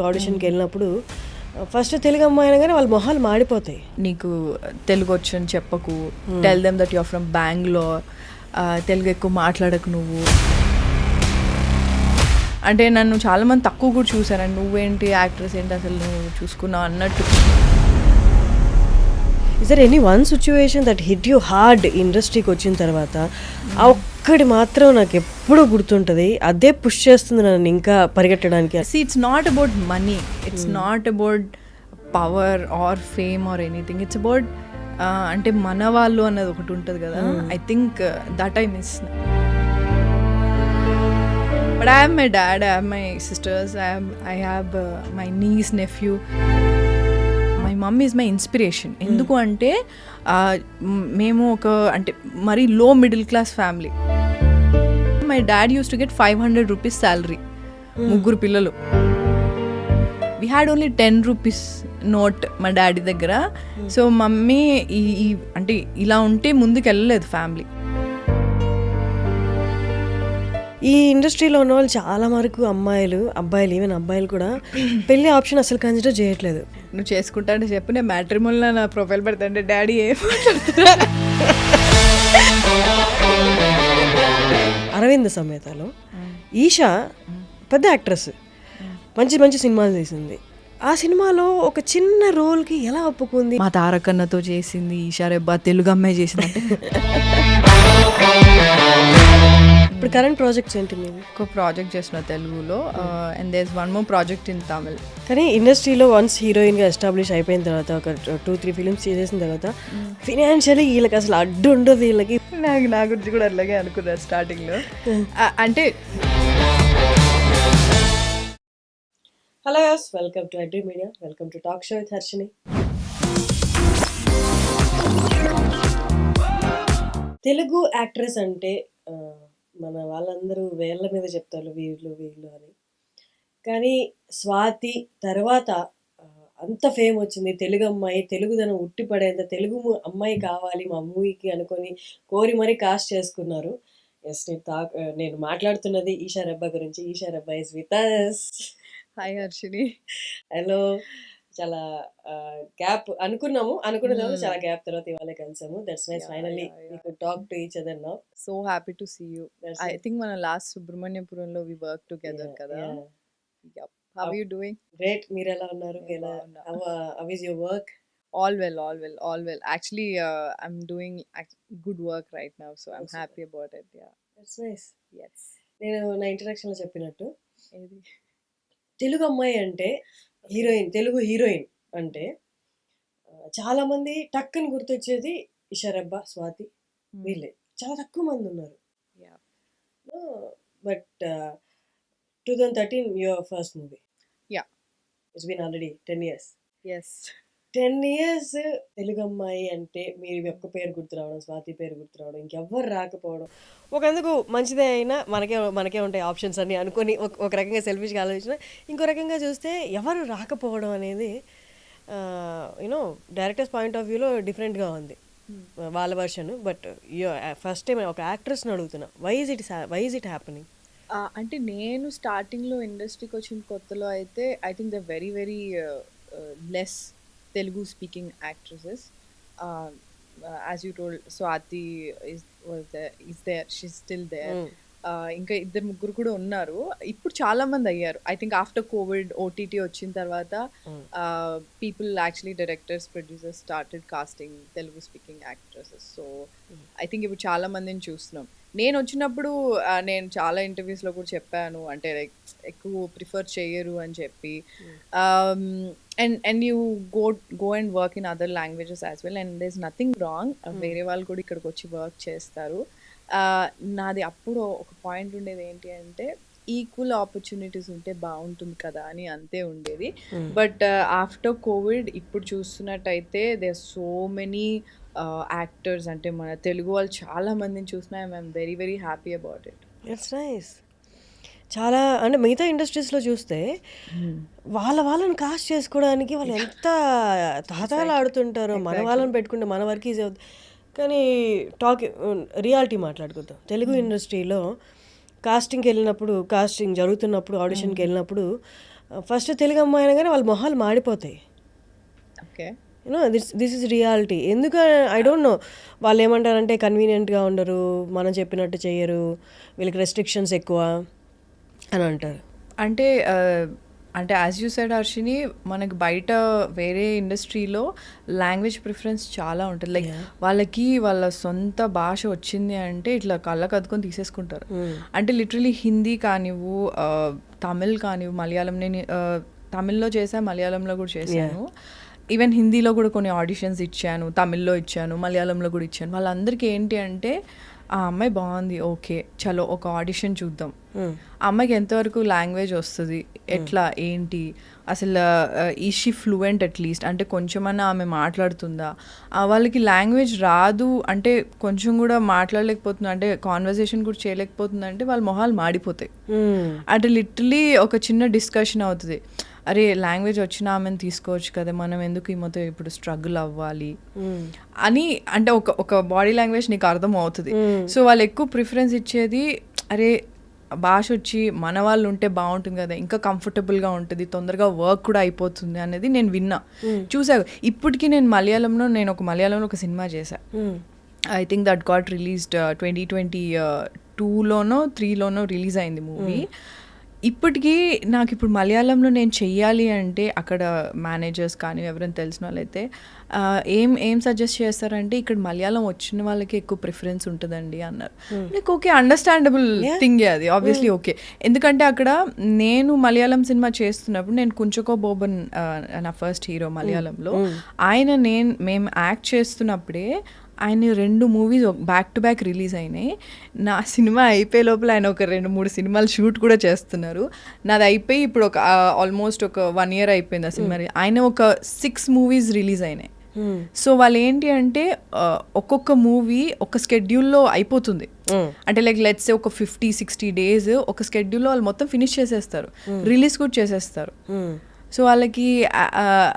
ఆడిషన్కి వెళ్ళినప్పుడు ఫస్ట్ తెలుగు అమ్మాయి అనగానే వాళ్ళ మొహాలు మాడిపోతాయి. నీకు తెలుగు వచ్చని చెప్పకు, tell them that you're from Bangalore, Telugu ఎక్కువ మాట్లాడకు నువ్వు. అంటే నన్ను చాలామంది తక్కువ కూడా చూసారండి, నువ్వేంటి యాక్ట్రెస్ ఏంటి అసలు నువ్వు చూసుకున్నావు అన్నట్టు. Is there any one situation that hit you hard ఇండస్ట్రీకి వచ్చిన తర్వాత? ఆ ఒక్కటి మాత్రం నాకు ఎప్పుడూ గుర్తుంటుంది, అదే పుష్ చేస్తుంది నన్ను ఇంకా పరిగెట్టడానికి. It's not about money, it's not about power or fame or anything, it's about అంటే మన వాళ్ళు అన్నది ఒకటి ఉంటుంది కదా. I think that I miss. But I have my dad, I have my sisters, I have my nieces, nephew. My mum is my inspiration. ఎందుకు అంటే మేము ఒక అంటే మరీ low middle class family. My dad used to get 500 rupees salary, ముగ్గురు పిల్లలు. We had only 10 rupees note మా daddy దగ్గర. సో మమ్మీ ఈ అంటే ఇలా ఉంటే ముందుకు వెళ్ళలేదు ఫ్యామిలీ. ఈ ఇండస్ట్రీలో ఉన్న వాళ్ళు చాలా వరకు అబ్బాయిలు ఈవెన్ అబ్బాయిలు కూడా పెళ్లి ఆప్షన్ అసలు కన్సిడర్ చేయట్లేదు. నువ్వు చేసుకుంటా అంటే చెప్పు, నేను మ్యాట్రిమోనీలో నా ప్రొఫైల్ పెడతా అంటే డాడీ ఏం మాట్లాడుతున్నా. అరవింద్ సమేతలో ఈషా పెద్ద యాక్ట్రెస్, మంచి మంచి సినిమాలు తీసింది. ఆ సినిమాలో ఒక చిన్న రోల్కి ఎలా ఒప్పుకుంది? మా తారకన్నతో చేసింది, ఈషా రెబ్బా తెలుగు అమ్మాయి చేసింది. ఇప్పుడు కరెంట్ ప్రాజెక్ట్స్ ఏంటి మీరు? ఒక ప్రాజెక్ట్ చేసిన తెలుగులో, and there is one more project in Tamil. కానీ ఇండస్ట్రీలో వన్స్ హీరోయిన్గా ఎస్టాబ్లిష్ అయిపోయిన తర్వాత ఒక 2-3 ఫిలిమ్స్ చేసేసిన తర్వాత ఫినాన్షియలీ వీళ్ళకి అసలు అడ్డు ఉండదు. వీళ్ళకి నా గురించి కూడా అలాగే అనుకున్నారు స్టార్టింగ్లో. అంటే hello yes, welcome to Adri media, welcome to talk show with Harshini. Telugu actress అంటే మన వాళ్ళందరూ వేళ్ళ మీద చెప్తారు వీళ్ళు అని. కానీ స్వాతి తర్వాత అంత ఫేమ్ వచ్చింది, తెలుగు అమ్మాయి, తెలుగుదనం ఉట్టిపడేంత తెలుగు అమ్మాయి కావాలి మా మూవీకి అనుకొని కోరి మరీ కాస్ట్ చేసుకున్నారు. ఎస్, నేను మాట్లాడుతున్నది ఈషా రెబ్బా గురించి. Eesha Rebba is with us. Hi Harshini. Hello. చాలా గ్యాప్ అనుకున్న తర్వాత చాలా గ్యాప్ తర్వాత ఇవాళ కలిసాము. That's nice, finally we could talk to each other now. So happy to see you. I think మన లాస్ట్ సుబ్రహ్మణ్యపురంలో వి వర్క్ టుగెదర్ కదా. How are you doing? Great. మీరు ఎలా ఉన్నారు? How is your work? All well. Actually, I'm doing good work right now, so I'm happy about it. Yeah. That's nice. Yes. నేను నా ఇంట్రడక్షన్లో చెప్పినట్టు తెలుగు అమ్మాయి అంటే హీరోయిన్, తెలుగు హీరోయిన్ అంటే చాలామంది టక్కని గుర్తొచ్చేది ఈషా రెబ్బా, స్వాతి, వీళ్ళే. చాలా తక్కువ మంది ఉన్నారు. But 2013 your first movie. Yeah. It's been already 10 years. Yes. 10 years Telugu అమ్మాయి అంటే మీరు ఒక్క పేరు గుర్తు రావడం, స్వాతి పేరు గుర్తు రావడం, ఇంకెవ్వరు రాకపోవడం ఒకందుకు మంచిదే. అయినా మనకే ఉంటాయి ఆప్షన్స్ అన్నీ అనుకొని ఒక రకంగా సెల్ఫిష్గా ఆలోచించిన, ఇంకో రకంగా చూస్తే ఎవరు రాకపోవడం అనేది యూనో డైరెక్టర్స్ పాయింట్ ఆఫ్ వ్యూలో డిఫరెంట్గా ఉంది వాళ్ళ వర్షన్. బట్ ఫస్ట్ టైం ఒక యాక్ట్రెస్ని అడుగుతున్నా, వై ఇస్ ఇట్ హ్యాపెనింగ్? అంటే నేను స్టార్టింగ్లో ఇండస్ట్రీకి వచ్చిన కొత్తలో అయితే I think the very very less Telugu speaking actresses. As you told, Swati is there, she's still there. ఇంకా ఇద్దరు ముగ్గురు కూడా ఉన్నారు. ఇప్పుడు చాలా మంది అయ్యారు. I think after Covid OTT వచ్చిన తర్వాత people actually directors, producers started casting Telugu speaking actresses. So I think ఇప్పుడు చాలా మందిని చూస్తున్నాం. నేను వచ్చినప్పుడు నేను చాలా ఇంటర్వ్యూస్లో కూడా చెప్పాను, అంటే లైక్ ఎక్కువ ప్రిఫర్ చేయరు అని చెప్పి. And you go and work in other languages as well, and there is nothing wrong. వేరే వాళ్ళు కూడా ఇక్కడికి వచ్చి వర్క్ చేస్తారు. నాది అప్పుడు ఒక పాయింట్ ఉండేది ఏంటి అంటే ఈక్వల్ ఆపర్చునిటీస్ ఉంటే బాగుంటుంది కదా అని అంతే ఉండేది. బట్ ఆఫ్టర్ కోవిడ్ ఇప్పుడు చూస్తున్నట్టయితే దేర్ సో మెనీ యాక్టర్స్, అంటే మన తెలుగు వాళ్ళు చాలా మందిని చూసినా I'm very very happy about it. It's nice. చాలా అంటే మిగతా ఇండస్ట్రీస్లో చూస్తే వాళ్ళని కాస్ట్ చేసుకోవడానికి వాళ్ళు ఎంత తాతాలు ఆడుతుంటారో. మన వాళ్ళని పెట్టుకుంటే మన వర్క్ ఈజీ అవుతుంది. కానీ రియాలిటీ మాట్లాడుకుందాం. తెలుగు ఇండస్ట్రీలో కాస్టింగ్ జరుగుతున్నప్పుడు ఆడిషన్కి వెళ్ళినప్పుడు ఫస్ట్ తెలుగు అమ్మాయి అనగానే వాళ్ళ మొహాలు మాడిపోతాయి. Okay. You know this is reality. ఎందుకు ఐ డోంట్ నో. వాళ్ళు ఏమంటారంటే కన్వీనియంట్గా ఉండరు, మనం చెప్పినట్టు చెయ్యరు, వీళ్ళకి రెస్ట్రిక్షన్స్ ఎక్కువ అని అంటారు. అంటే అంటే యాజ్ యూ సెడ్ హర్షిని, మనకి బయట వేరే ఇండస్ట్రీలో లాంగ్వేజ్ ప్రిఫరెన్స్ చాలా ఉంటుంది. లైక్ వాళ్ళకి వాళ్ళ సొంత భాష వచ్చింది అంటే ఇట్లా కళ్ళకు అద్దుకొని తీసేసుకుంటారు. అంటే లిటరలీ హిందీ కానివ్వు, తమిళ్ కానివ్వు, మలయాళం. నేను తమిళ్లో చేశాను, మలయాళంలో కూడా చేశాను. ఈవెన్ హిందీలో కూడా కొన్ని ఆడిషన్స్ ఇచ్చాను, తమిళ్లో ఇచ్చాను, మలయాళంలో కూడా ఇచ్చాను. వాళ్ళందరికీ ఏంటి అంటే, ఆ అమ్మాయి బాగుంది, ఓకే చలో ఒక ఆడిషన్ చూద్దాం. ఆ అమ్మాయికి ఎంతవరకు లాంగ్వేజ్ వస్తుంది, ఎట్లా ఏంటి, అసలు ఈ షీ ఫ్లూయెంట్ అట్లీస్ట్, అంటే కొంచెమన్నా ఆమె మాట్లాడుతుందా. వాళ్ళకి లాంగ్వేజ్ రాదు అంటే కొంచెం కూడా మాట్లాడలేకపోతుంది, అంటే కాన్వర్జేషన్ కూడా చేయలేకపోతుంది అంటే వాళ్ళ మొహాలు మాడిపోతాయి. అంటే లిటరలీ ఒక చిన్న డిస్కషన్ అవుతుంది, అరే లాంగ్వేజ్ వచ్చిన ఆమెను తీసుకోవచ్చు కదా, మనం ఎందుకు ఈ మొత్తం ఇప్పుడు స్ట్రగుల్ అవ్వాలి అని. అంటే ఒక బాడీ లాంగ్వేజ్ నీకు అర్థం అవుతుంది. సో వాళ్ళు ఎక్కువ ప్రిఫరెన్స్ ఇచ్చేది, అరే భాష వచ్చి మన వాళ్ళు ఉంటే బాగుంటుంది కదా, ఇంకా కంఫర్టబుల్గా ఉంటుంది, తొందరగా వర్క్ కూడా అయిపోతుంది అనేది నేను విన్నా, చూసా. ఇప్పటికీ నేను మలయాళంలో ఒక సినిమా చేశాను. I think that got released 2022లోనో 3లోనో రిలీజ్ అయింది మూవీ. ఇప్పటికీ నాకు ఇప్పుడు మలయాళంలో నేను చెయ్యాలి అంటే అక్కడ మేనేజర్స్ కానీ ఎవరైనా తెలిసిన వాళ్ళైతే ఏం సజెస్ట్ చేస్తారంటే, ఇక్కడ మలయాళం వచ్చిన వాళ్ళకి ఎక్కువ ప్రిఫరెన్స్ ఉంటుందండి అన్నారు. లైక్ ఓకే, అండర్స్టాండబుల్ థింగ్ అది ఆబ్వియస్లీ ఓకే. ఎందుకంటే అక్కడ నేను మలయాళం సినిమా చేస్తున్నప్పుడు, నేను కుంచకో బోబన్ నా ఫస్ట్ హీరో మలయాళంలో, మేము యాక్ట్ చేస్తున్నప్పుడే ఆయన 2 movies back to back release అయినాయి. నా సినిమా అయిపోయే లోపల ఆయన ఒక 2-3 సినిమాలు షూట్ కూడా చేస్తున్నారు. నాది అయిపోయి ఇప్పుడు ఒక ఆల్మోస్ట్ ఒక 1 year అయిపోయింది ఆ సినిమా. ఆయన ఒక 6 మూవీస్ రిలీజ్ అయినాయి. సో వాళ్ళు ఏంటి అంటే ఒక్కొక్క మూవీ ఒక స్కెడ్యూల్లో అయిపోతుంది. అంటే లైక్ లెట్స్ ఒక 50-60 days ఒక స్కెడ్యూల్లో వాళ్ళు మొత్తం ఫినిష్ చేసేస్తారు, రిలీజ్ కూడా చేసేస్తారు. సో వాళ్ళకి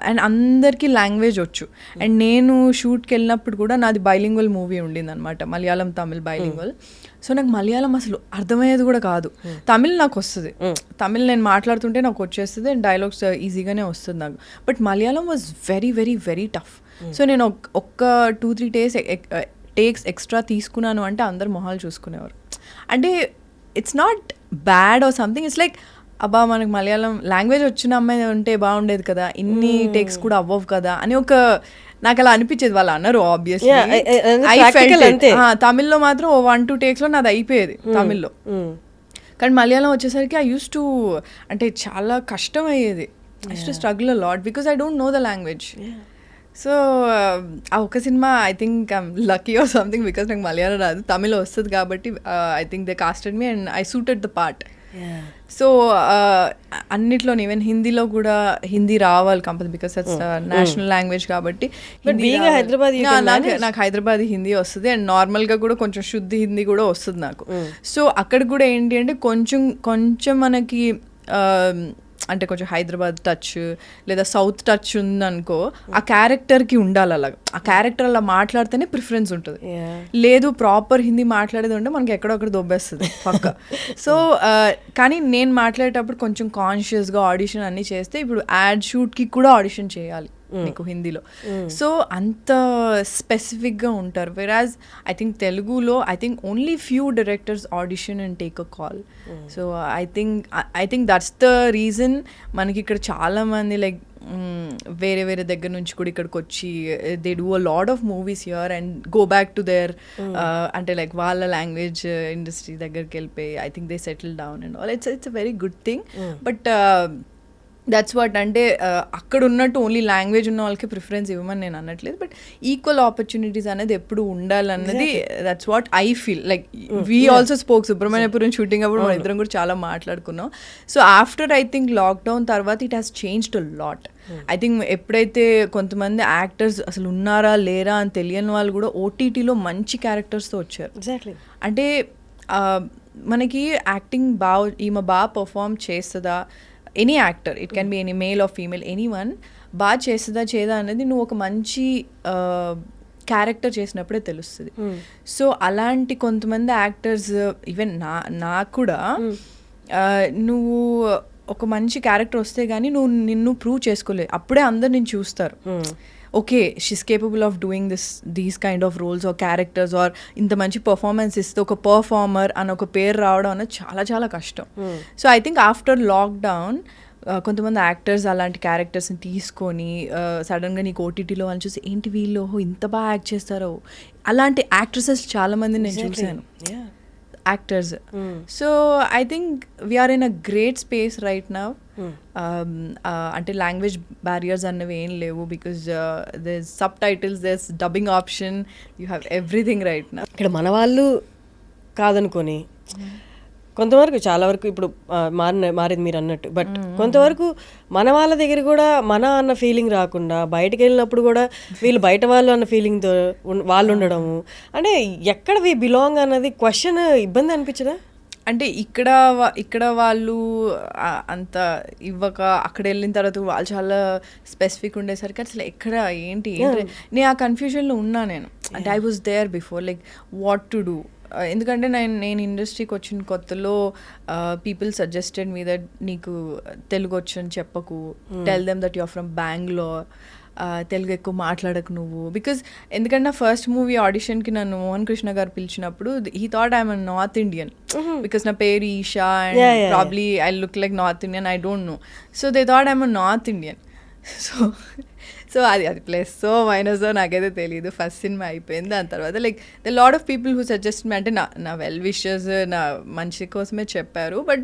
అండ్ అందరికీ లాంగ్వేజ్ వచ్చు. అండ్ నేను షూట్కి వెళ్ళినప్పుడు కూడా నాది బైలింగ్వల్ మూవీ ఉండింది అనమాట, మలయాళం తమిళ్ బైలింగ్వల్. సో నాకు మలయాళం అసలు అర్థమయ్యేది కూడా కాదు. తమిళ్ నాకు వస్తుంది, తమిళ్ నేను మాట్లాడుతుంటే నాకు వచ్చేస్తుంది, అండ్ డైలాగ్స్ ఈజీగానే వస్తుంది నాకు. But Malayalam was very very very tough. So నేను ఒక్క 2-3 టేక్స్ ఎక్స్ట్రా తీసుకున్నాను అంటే అందరు మొహాలు చూసుకునేవారు. అంటే it's not bad or something, it's like అబ్బా మనకు మలయాళం లాంగ్వేజ్ వచ్చిన అమ్మాయి ఉంటే బాగుండేది కదా, ఇన్ని టేక్స్ కూడా అవ్వవు కదా అని నాకు అలా అనిపించేది. వాళ్ళు అన్నారు ఆబ్వియస్లీ. తమిళ్లో మాత్రం 1-2 takes లో నాది అయిపోయేది తమిళ్లో. కానీ మలయాళం వచ్చేసరికి ఐ యూస్ టు, అంటే చాలా కష్టం అయ్యేది. I used to struggle a lot because I don't know the language. So ఆ ఒక cinema I think I'm lucky or something because నాకు మలయాళం రాదు, తమిళ్ వస్తుంది కాబట్టి I think they casted me and I suited the part. So అన్నిట్లో even హిందీలో కూడా హిందీ రావాలి compulsory because that's national language కాబట్టి. నాకు హైదరాబాదీ హిందీ వస్తుంది అండ్ నార్మల్గా కూడా కొంచెం శుద్ధి హిందీ కూడా వస్తుంది నాకు. సో అక్కడ కూడా ఏంటి అంటే కొంచెం మనకి అంటే కొంచెం హైదరాబాద్ టచ్ లేదా సౌత్ టచ్ ఉందనుకో, ఆ క్యారెక్టర్కి ఉండాలి అలాగా. ఆ క్యారెక్టర్ అలా మాట్లాడితేనే ప్రిఫరెన్స్ ఉంటుంది. లేదు ప్రాపర్ హిందీ మాట్లాడేది ఉంటే మనకి ఎక్కడొక్కడ దొబ్బేస్తుంది పక్క. సో కానీ నేను మాట్లాడేటప్పుడు కొంచెం కాన్షియస్గా ఆడిషన్ అన్నీ చేస్తే, ఇప్పుడు యాడ్ షూట్కి కూడా ఆడిషన్ చేయాలి నీకు హిందీలో. సో అంత స్పెసిఫిక్గా ఉంటారు. వెరాజ్ ఐ థింక్ తెలుగులో I think only few directors audition and take a call. So I think that's the reason మనకి ఇక్కడ చాలామంది లైక్ వేరే దగ్గర నుంచి కూడా ఇక్కడికి వచ్చి they do a lot of movies here and go back to their అంటే లైక్ వాళ్ళ లాంగ్వేజ్ ఇండస్ట్రీ దగ్గరికి వెళ్ళిపోయి I think they settle down and all. It's a very good thing. But that's what, అంటే అక్కడ ఉన్నట్టు ఓన్లీ లాంగ్వేజ్ ఉన్న వాళ్ళకి preference ఇవ్వమని నేను అనట్లేదు, బట్ ఈక్వల్ ఆపర్చునిటీస్ అనేది ఎప్పుడు ఉండాలన్నది that's what I feel. Like we also spoke Subrahmanyapuram shooting అప్పుడు మన ఇద్దరం కూడా చాలా మాట్లాడుకున్నాం. So after I think lockdown తర్వాత it has changed a lot. I think ఎప్పుడైతే కొంతమంది యాక్టర్స్ అసలు ఉన్నారా లేరా అని తెలియని వాళ్ళు కూడా ఓటీటీలో మంచి క్యారెక్టర్స్తో వచ్చారు. ఎగ్జాక్ట్లీ. అంటే మనకి యాక్టింగ్ ఈమె బాగా పర్ఫామ్ చేస్తుందా, any actor, it can be any male or female, any one బాగా చేస్తుందా చేయదా అనేది నువ్వు ఒక మంచి క్యారెక్టర్ చేసినప్పుడే తెలుస్తుంది. సో అలాంటి కొంతమంది యాక్టర్స్ ఈవెన్ నాకు కూడా నువ్వు ఒక మంచి క్యారెక్టర్ వస్తే కానీ నువ్వు నిన్ను ప్రూవ్ చేసుకోలేదు, అప్పుడే అందరు నేను చూస్తారు. Okay, she's capable of doing these kind of roles or characters, or ఇంత మంచి పర్ఫార్మెన్స్ ఇస్తే ఒక పర్ఫార్మర్ అని ఒక పేరు రావడం అనేది చాలా చాలా కష్టం. So I think after lockdown కొంతమంది యాక్టర్స్ అలాంటి క్యారెక్టర్స్ని తీసుకొని సడన్గా నీకు ఓటీటీలో అని చూసి ఏంటి వీళ్ళు ఇంత బాగా యాక్ట్ చేస్తారో, అలాంటి యాక్ట్రెసెస్ చాలామంది నేను చూశాను, actors. So I think we are in a great space right now. అంటే లాంగ్వేజ్ బ్యారియర్స్ అన్నవి ఏం లేవు, because there subtitles, there dubbing option, you have everything right now. ఇక్కడ మన వాళ్ళు కాదనుకొని కొంతవరకు చాలా వరకు ఇప్పుడు మారింది మీరు అన్నట్టు, బట్ కొంతవరకు మన వాళ్ళ దగ్గర కూడా మన అన్న ఫీలింగ్ రాకుండా బయటకు వెళ్ళినప్పుడు కూడా వీళ్ళు బయట వాళ్ళు అన్న ఫీలింగ్తో వాళ్ళు ఉండడము, అంటే ఎక్కడ వి బిలాంగ్ అన్నది క్వశ్చన్ ఇబ్బంది అనిపించదా? అంటే ఇక్కడ వాళ్ళు అంత ఇవ్వక అక్కడ వెళ్ళిన తర్వాత వాళ్ళు చాలా స్పెసిఫిక్ ఉండేసరికి అసలు ఎక్కడ ఏంటి నేను ఆ కన్ఫ్యూజన్లో ఉన్నా నేను. అంటే I was there before, like what to do. ఎందుకంటే నేను ఇండస్ట్రీకి వచ్చిన కొత్తలో పీపుల్ సజెస్టెడ్ మీ దట్ నీకు తెలుగు వచ్చని చెప్పకు, tell them that you're from Bangalore, Telugu ఎక్కువ మాట్లాడకు నువ్వు. బికాజ్ ఎందుకంటే నా ఫస్ట్ మూవీ ఆడిషన్కి నన్ను మోహన్ కృష్ణ గారు పిలిచినప్పుడు he thought I'm a north Indian, because నా పేరు Esha and probably I look like north Indian, I don't know. So they thought I'm a north Indian. So అది ప్లస్ సో మైనస్ నాకైతే తెలియదు. First సినిమా అయిపోయింది, దాని తర్వాత like the lot of people who suggest me, అంటే నా వెల్ విషర్స్ నా మంచి కోసమే చెప్పారు. బట్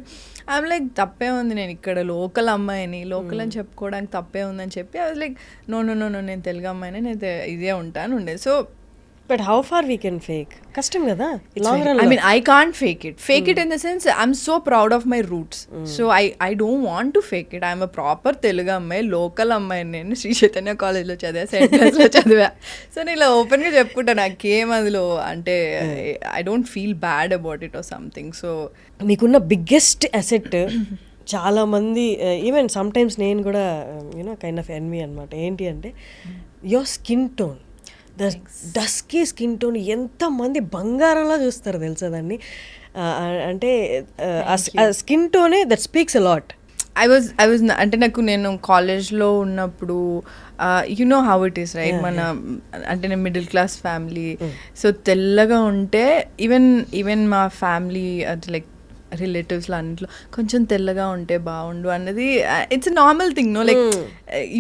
ఐఎమ్ లైక్ తప్పే ఉంది, నేను ఇక్కడ లోకల్ అమ్మాయిని, లోకల్ అని చెప్పుకోవడానికి తప్పే ఉందని చెప్పి ఐ వాజ్ లైక్ నో నేను తెలుగు అమ్మాయిని, నేను ఇదే ఉంటాను ఉండేది. So but how far we can fake? కష్టం కదా. I mean, I can't fake it. Fake it in the sense, I'm so proud of my roots. So I don't want to fake it. I'm a proper Telugu అమ్మాయి, local అమ్మాయి. నేను శ్రీ చైతన్య కాలేజ్లో చదివా, సెంటర్స్లో చదివా. So నేను ఇలా ఓపెన్గా చెప్పుకుంటా, నాకేం అందులో అంటే I don't feel bad about it or something. So మీకున్న బిగ్గెస్ట్ అసెట్ చాలామంది ఈవెన్ సమ్టైమ్స్ నేను కూడా యూనో కైండ్ ఆఫ్ ఎన్మీ అనమాట. ఏంటి అంటే your skin tone, dusky skin tone. ఎంతమంది బంగారంలా చూస్తారు తెలుసా దాన్ని. అంటే స్కిన్ టోనే that speaks a lot. I was అంటే నేను కాలేజ్లో ఉన్నప్పుడు you know how it is right, మన అంటే నేను మిడిల్ క్లాస్ ఫ్యామిలీ. సో తెల్లగా ఉంటే ఈవెన్ మా ఫ్యామిలీ అంటే లైక్ రిలేటివ్స్లో అన్నింటిలో కొంచెం తెల్లగా ఉంటే బాగుండు అన్నది it's a normal thing no. Like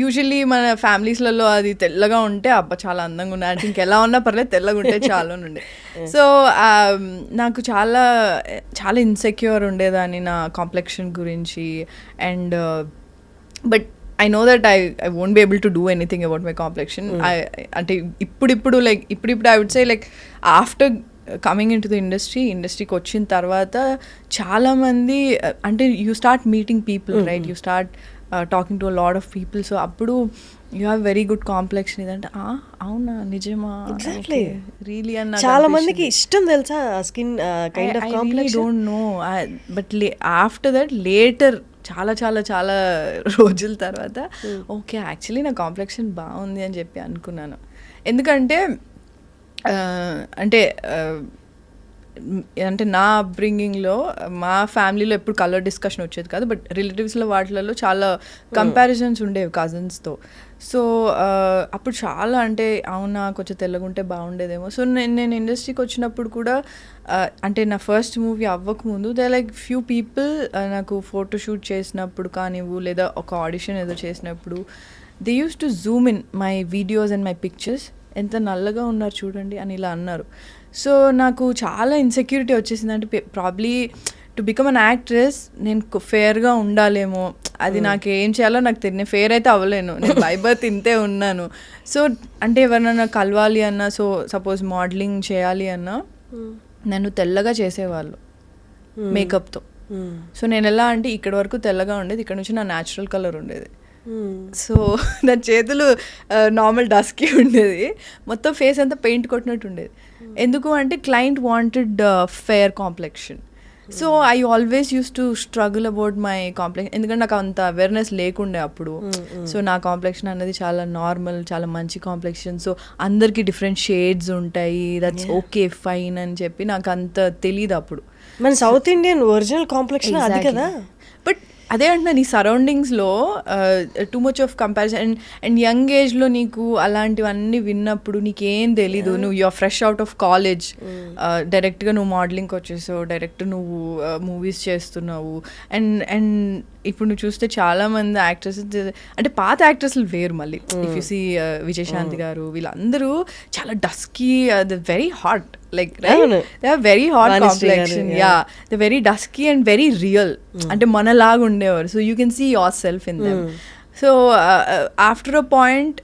usually మన ఫ్యామిలీస్లలో అది తెల్లగా ఉంటే అబ్బా చాలా అందంగా ఉన్నాయి అంటే ఇంకెలా ఉన్నా పర్లేదు తెల్లగా ఉంటే చాలా ఉండే. సో నాకు చాలా చాలా ఇన్సెక్యూర్ ఉండేదాన్ని నా కాంప్లెక్షన్ గురించి. And but I know that I won't be able to do anything about my complexion. అంటే ఇప్పుడు like I would say like after coming into the ఇండస్ట్రీకి వచ్చిన తర్వాత చాలామంది అంటే you start meeting people right, you start talking to a lot of people. So అప్పుడు you have very good complexion. ఇదంటే అవునా నిజమా ఎగ్జాక్ట్లీ రియలీ అన్న చాలా మందికి ఇష్టం తెలుసా skin kind of complexion. Don't know but after that later చాలా చాలా చాలా రోజుల తర్వాత ఓకే యాక్చువల్లీ నా కాంప్లెక్షన్ బాగుంది అని చెప్పి అనుకున్నాను. ఎందుకంటే అంటే నా అప్బ్రింగింగ్లో మా ఫ్యామిలీలో ఎప్పుడు కలర్ డిస్కషన్ వచ్చేది కాదు, బట్ రిలేటివ్స్లో వాటిలలో చాలా కంపారిజన్స్ ఉండేవి కజిన్స్తో. సో అప్పుడు చాలా అంటే అవునా కొంచెం తెల్లగుంటే బాగుండేదేమో. సో నేను ఇండస్ట్రీకి వచ్చినప్పుడు కూడా అంటే నా ఫస్ట్ మూవీ అవ్వకముందు దే లైక్ ఫ్యూ పీపుల్ నాకు ఫోటోషూట్ చేసినప్పుడు కానివ్వు లేదా ఒక ఆడిషన్ ఏదో చేసినప్పుడు they use to zoom in my videos and my pictures, ఎంత నల్లగా ఉన్నారు చూడండి అని ఇలా అన్నారు. సో నాకు చాలా ఇన్సెక్యూరిటీ వచ్చేసింది. అంటే probably to become an actress నేను ఫేర్గా ఉండాలేమో, అది నాకు ఏం చేయాలో నాకు తెలియదు. ఫేర్ అయితే అవ్వలేను, నేను బై బర్త్ ఇంతే ఉన్నాను. సో అంటే ఎవరినైనా కలవాలి అన్నా, సో సపోజ్ మోడలింగ్ చేయాలి అన్నా నన్ను తెల్లగా చేసేవాళ్ళు మేకప్తో. సో నేను ఎలా అంటే ఇక్కడ వరకు తెల్లగా ఉండేది, ఇక్కడ నుంచి నా న్యాచురల్ కలర్ ఉండేది. సో నా చేతులు నార్మల్ డస్కీ ఉండేది, మొత్తం ఫేస్ అంతా పెయింట్ కొట్టినట్టు ఉండేది. ఎందుకు అంటే client wanted fair complexion. So I always used to struggle about my complexion, ఎందుకంటే నాకు అంత అవేర్నెస్ లేకుండే అప్పుడు. సో నా కాంప్లెక్షన్ అనేది చాలా నార్మల్, చాలా మంచి కాంప్లెక్షన్. సో అందరికి డిఫరెంట్ షేడ్స్ ఉంటాయి, దట్స్ ఓకే ఫైన్ అని చెప్పి నాకు అంత తెలియదు అప్పుడు. మన సౌత్ ఇండియన్ ఒరిజినల్ కాంప్లెక్షన్ అది కదా. బట్ అదే అంటున్నా, నీ సరౌండింగ్స్లో too much of comparison and young ఏజ్లో నీకు అలాంటివన్నీ విన్నప్పుడు నీకేం తెలీదు. నువ్వు you're fresh out of college, డైరెక్ట్గా నువ్వు మోడలింగ్కి వచ్చేసావు, డైరెక్ట్ నువ్వు మూవీస్ చేస్తున్నావు. అండ్ ఇప్పుడు నువ్వు చూస్తే చాలా మంది యాక్టర్స్, అంటే పాత యాక్టర్స్లు వేరు మళ్ళీ. ఇఫ్ యూ సీ విజయశాంతి గారు, వీళ్ళందరూ చాలా dusky, very hot, like right, they are very hot complexion, yeah, they're very dusky and very real, అంటే మనలాగా ఉండేవారు. So you can see yourself in them. So after a point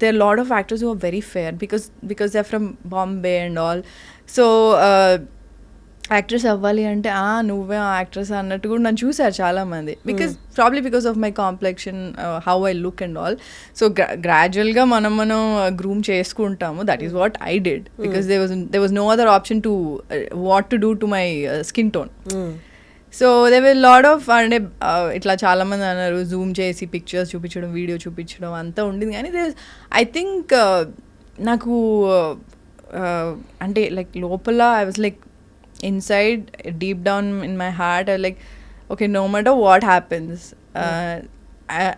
there are a lot of actors who are very fair because they're from Bombay and all. So actress అవ్వాలి అంటే నువ్వే actress అన్నట్టు కూడా నన్ను చూసారు చాలామంది, because of my complexion, how I look and all. So గ్రాడ్యువల్గా మనం గ్రూమ్ చేసుకుంటాము. That is what I did, because there was no other option to what to do to my skin tone. So they will lot of, అంటే ఇట్లా చాలామంది అన్నారు Zoom చేసి pictures చూపించడం, video చూపించడం అంతా ఉండింది. కానీ ఐ థింక్ నాకు అంటే లైక్ లోపల I was like inside, deep down in my heart, I like, okay, no matter what happens,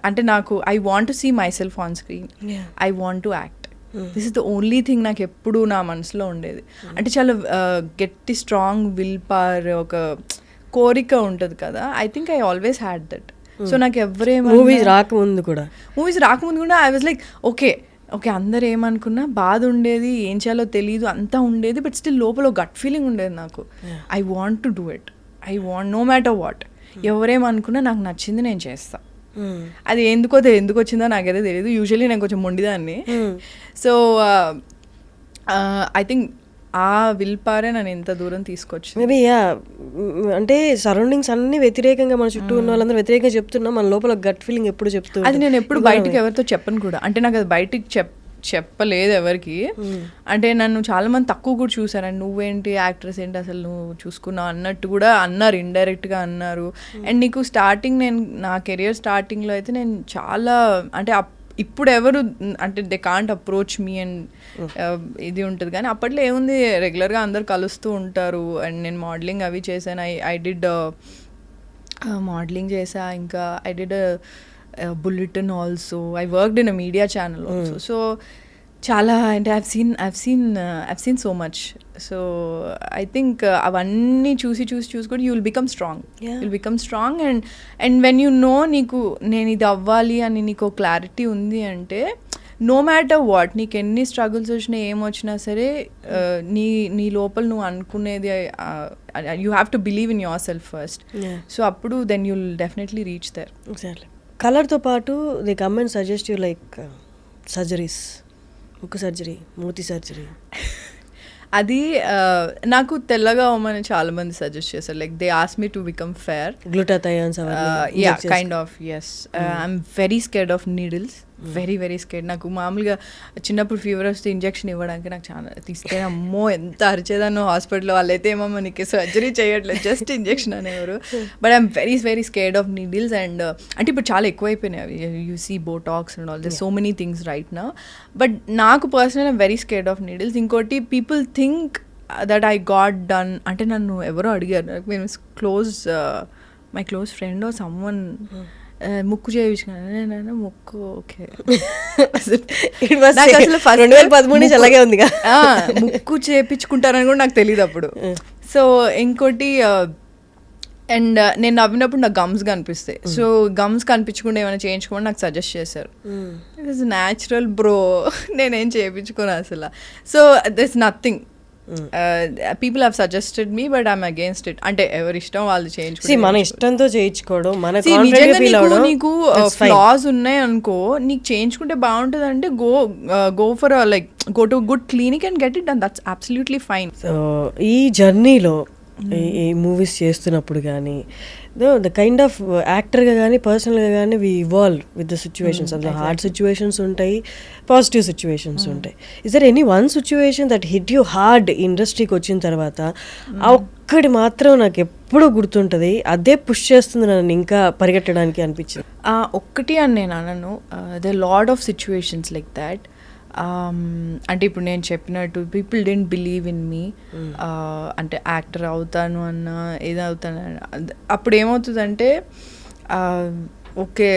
ante naku I want to see myself on screen, I want to act. This is the only thing నాకు ఎప్పుడు నా మనసులో ఉండేది. అంటే చాలా గట్టి strong will power, ఒక కోరిక ఉంటుంది కదా. I think I always had that. So నాకు ఎవరేమో మూవీస్ రాకముందు కూడా ఐ వాజ్ లైక్ ఓకే అందరు ఏమనుకున్నా బాధ ఉండేది, ఏం చేయాలో తెలీదు, అంతా ఉండేది. బట్ స్టిల్ లోపల గట్ ఫీలింగ్ ఉండేది నాకు. I want to do it, I want, no matter what. ఎవరేమనుకున్నా నాకు నచ్చింది నేను చేస్తా. అది ఎందుకు వచ్చిందో నాకైతే తెలియదు. యూజువల్లీ నేను కొంచెం మొండిదాన్ని. సో ఐ థింక్ ఆ విల్ పవరే నన్ను ఎంత దూరం తీసుకొచ్చి. మేబీ అంటే సరౌండింగ్స్ అన్ని వ్యతిరేకంగా, మన చుట్టూ ఉన్న వాళ్ళందరూ వ్యతిరేకంగా చెప్తున్నా, మన లోపల గట్ ఫీలింగ్ ఎప్పుడు చెప్తూ. అది నేను ఎప్పుడు బయటకు ఎవరితో చెప్పను కూడా. అంటే నాకు అది బయటికి చెప్పలేదు ఎవరికి. అంటే నన్ను చాలా మంది తక్కువ కూడా చూసారండి, నువ్వేంటి యాక్ట్రెస్ ఏంటి అసలు నువ్వు చూసుకున్నావు అన్నట్టు కూడా అన్నారు, ఇండైరెక్ట్గా అన్నారు. అండ్ నీకు స్టార్టింగ్, నేను నా కెరియర్ స్టార్టింగ్లో అయితే నేను చాలా, అంటే ఇప్పుడు ఎవరు అంటే they can't approach me and ఇది ఉంటుంది. కానీ అప్పట్లో ఏముంది, రెగ్యులర్గా అందరు కలుస్తూ ఉంటారు. అండ్ నేను మోడలింగ్ అవి చేశాను. ఐ డిడ్ మోడలింగ్ చేసా, ఇంకా I did bulletin also, I worked in a media channel also. So చాలా, అంటే I've seen so much. So I think అవన్నీ చూసి కూడా you will become strong. And when you know నీకు నేను ఇది అవ్వాలి అని నీకు క్లారిటీ ఉంది అంటే, నో మ్యాటర్ వాట్, నీకు ఎన్ని స్ట్రగుల్స్ వచ్చినా ఏమొచ్చినా సరే, నీ లోపల నువ్వు అనుకునేది, you have to believe in yourself first. So అప్పుడు then you will definitely reach there. కలర్తో పాటు they come and suggest you like surgeries, ముక్కు సర్జరీ, మూతి సర్జరీ. అది నాకు తెల్లగా అవ్వమని చాలా మంది సజెస్ట్ చేశారు. Like they ask me to become fair, glutathiones, yeah kind of. Yes, I'm very scared of needles, very scared. నాకు మామూలుగా చిన్నప్పుడు ఫీవర్ వస్తే ఇంజెక్షన్ ఇవ్వడానికి నాకు చాలా తీస్తే అమ్మో ఎంత అరిచేదాను హాస్పిటల్లో. వాళ్ళైతే ఏమో నీకు సర్జరీ చేయట్లేదు, జస్ట్ ఇంజెక్షన్ అనేవారు. But I'm very scared of needles. And అంటే ఇప్పుడు చాలా ఎక్కువైపోయినాయి అవి, you see Botox and all, they so many things right now. But నాకు personal I'm very scared of needles. ఇంకోటి, people think that I got done, అంటే నన్ను ఎవరో అడిగారు, మేము my close friend or someone ముక్కు చేయించుకున్నాను. ముక్కు ఓకే, అసలు 2013 అలాగే ఉంది, ముక్కు చేయించుకుంటారని కూడా నాకు తెలియదు అప్పుడు. సో ఇంకోటి, అండ్ నేను నవ్వినప్పుడు నాకు గమ్స్ కనిపిస్తాయి. సో గమ్స్ కనిపించకుండా ఏమైనా చేయించుకోమని నాకు సజెస్ట్ చేశారు. ఇట్ ఈస్ న్యాచురల్ బ్రో, నేనేం చేయించుకోను అసలు. So this nothing, people have suggested me, but I'm against it. అంటే ఎవరి ఇష్టం వాళ్ళు చేయించుకో, మన ఇష్టంతో చేయించుకోవడం. నీకు ఫ్లాస్ ఉన్నాయి అనుకో, నీకు చేయించుకుంటే బాగుంటుంది అంటే go for like go to good clinic and get it done, that's absolutely fine. So ఈ జర్నీలో ఈ మూవీస్ చేస్తున్నప్పుడు కానీ, ద కైండ్ ఆఫ్ యాక్టర్గా కానీ పర్సనల్గా కానీ we evolve with the situations. అందులో హార్డ్ సిచ్యువేషన్స్ ఉంటాయి, పాజిటివ్ సిచ్యువేషన్స్ ఉంటాయి. Is there any one situation that hit you hard ఇండస్ట్రీకి వచ్చిన తర్వాత, ఆ ఒక్కటి మాత్రం నాకు ఎప్పుడూ గుర్తుంటుంది, అదే పుష్ చేస్తుంది నన్ను ఇంకా పరిగెట్టడానికి అనిపించింది? ఒక్కటి అని నేను అనను, the lot of situations like that. అంటే ఇప్పుడు నేను చెప్పినట్టు people didn't believe in me, అంటే యాక్టర్ అవుతాను అన్న ఏదో అవుతాను అప్పుడు ఏమవుతుందంటే ఓకే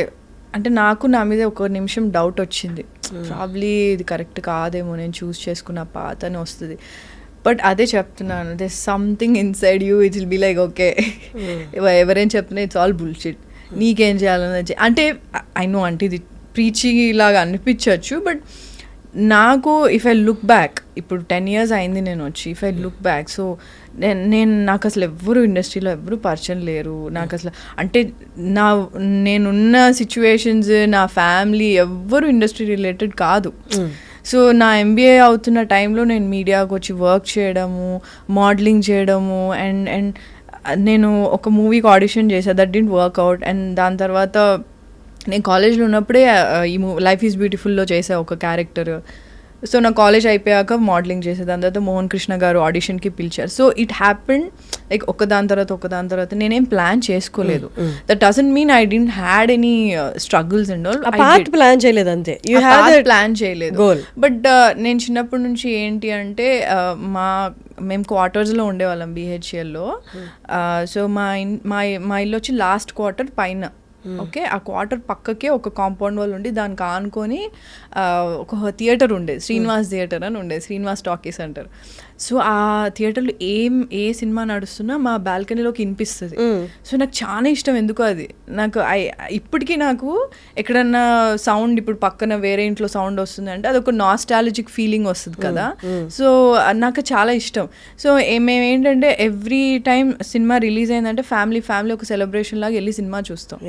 అంటే నాకు నా మీద ఒక నిమిషం డౌట్ వచ్చింది, ప్రాబ్లీ ఇది కరెక్ట్ కాదేమో నేను చూస్ చేసుకున్న పాత్ అని వస్తుంది. బట్ అదే చెప్తున్నాను, this something inside you it will be like okay ఎవరేం చెప్తున్నా ఇట్స్ ఆల్ బుల్షిట్, నీకేం చేయాలని అంటే ఐ నో అంటే ఇది ప్రీచింగ్ లాగా అనిపించవచ్చు. బట్ నాకు ఇఫ్ ఐ లుక్ బ్యాక్, ఇప్పుడు 10 years అయింది నేను వచ్చి, if I look back so నాకు అసలు ఎవ్వరు ఇండస్ట్రీలో ఎవ్వరు పరిచయం లేరు నాకు అసలు. అంటే నేనున్న సిచ్యువేషన్స్, నా ఫ్యామిలీ ఎవ్వరు ఇండస్ట్రీ రిలేటెడ్ కాదు. సో నా MBA అవుతున్న టైంలో నేను మీడియాకి వచ్చి వర్క్ చేయడము, మోడలింగ్ చేయడము, అండ్ నేను ఒక మూవీకి ఆడిషన్ చేశాను, దట్ డింట్ వర్క్అవుట్. అండ్ దాని తర్వాత నేను కాలేజ్లో ఉన్నప్పుడే ఈ లైఫ్ ఈజ్ బ్యూటిఫుల్లో చేసా ఒక క్యారెక్టర్. సో నా కాలేజ్ అయిపోయాక మోడలింగ్ చేసే, దాని తర్వాత మోహన్ కృష్ణ గారు ఆడిషన్కి పిలిచారు. సో ఇట్ హ్యాపెండ్ లైక్ ఒకదాని తర్వాత నేనేం ప్లాన్ చేసుకోలేదు. That doesn't mean I didn't had any struggles and all. Plan చేయలేదు అంతే, ప్లాన్ చేయలేదు. బట్ నేను చిన్నప్పటి నుంచి ఏంటి అంటే మేము క్వార్టర్స్లో ఉండేవాళ్ళం BHLలో. సో మా ఇల్లు వచ్చి లాస్ట్ క్వార్టర్ పైన. ఓకే, ఆ క్వార్టర్ పక్కకే ఒక కాంపౌండ్ వాల్ ఉండి దానికి ఆనుకొని ఒక థియేటర్ ఉండేది, శ్రీనివాస్ థియేటర్ అని ఉండేది, శ్రీనివాస్ టాకీస్ అంటారు. సో ఆ థియేటర్లో ఏ సినిమా నడుస్తున్నా మా బాల్కనీలోకి వినిపిస్తుంది. సో నాకు చాలా ఇష్టం ఎందుకో అది. నాకు ఇప్పటికీ నాకు ఎక్కడన్నా సౌండ్, ఇప్పుడు పక్కన వేరే ఇంట్లో సౌండ్ వస్తుంది అంటే అదొక నాస్టాలజిక్ ఫీలింగ్ వస్తుంది కదా. సో నాకు చాలా ఇష్టం. సో మేము ఏంటంటే ఎవ్రీ టైం సినిమా రిలీజ్ అయిందంటే ఫ్యామిలీ ఒక సెలబ్రేషన్ లాగా వెళ్ళి సినిమా చూస్తాం.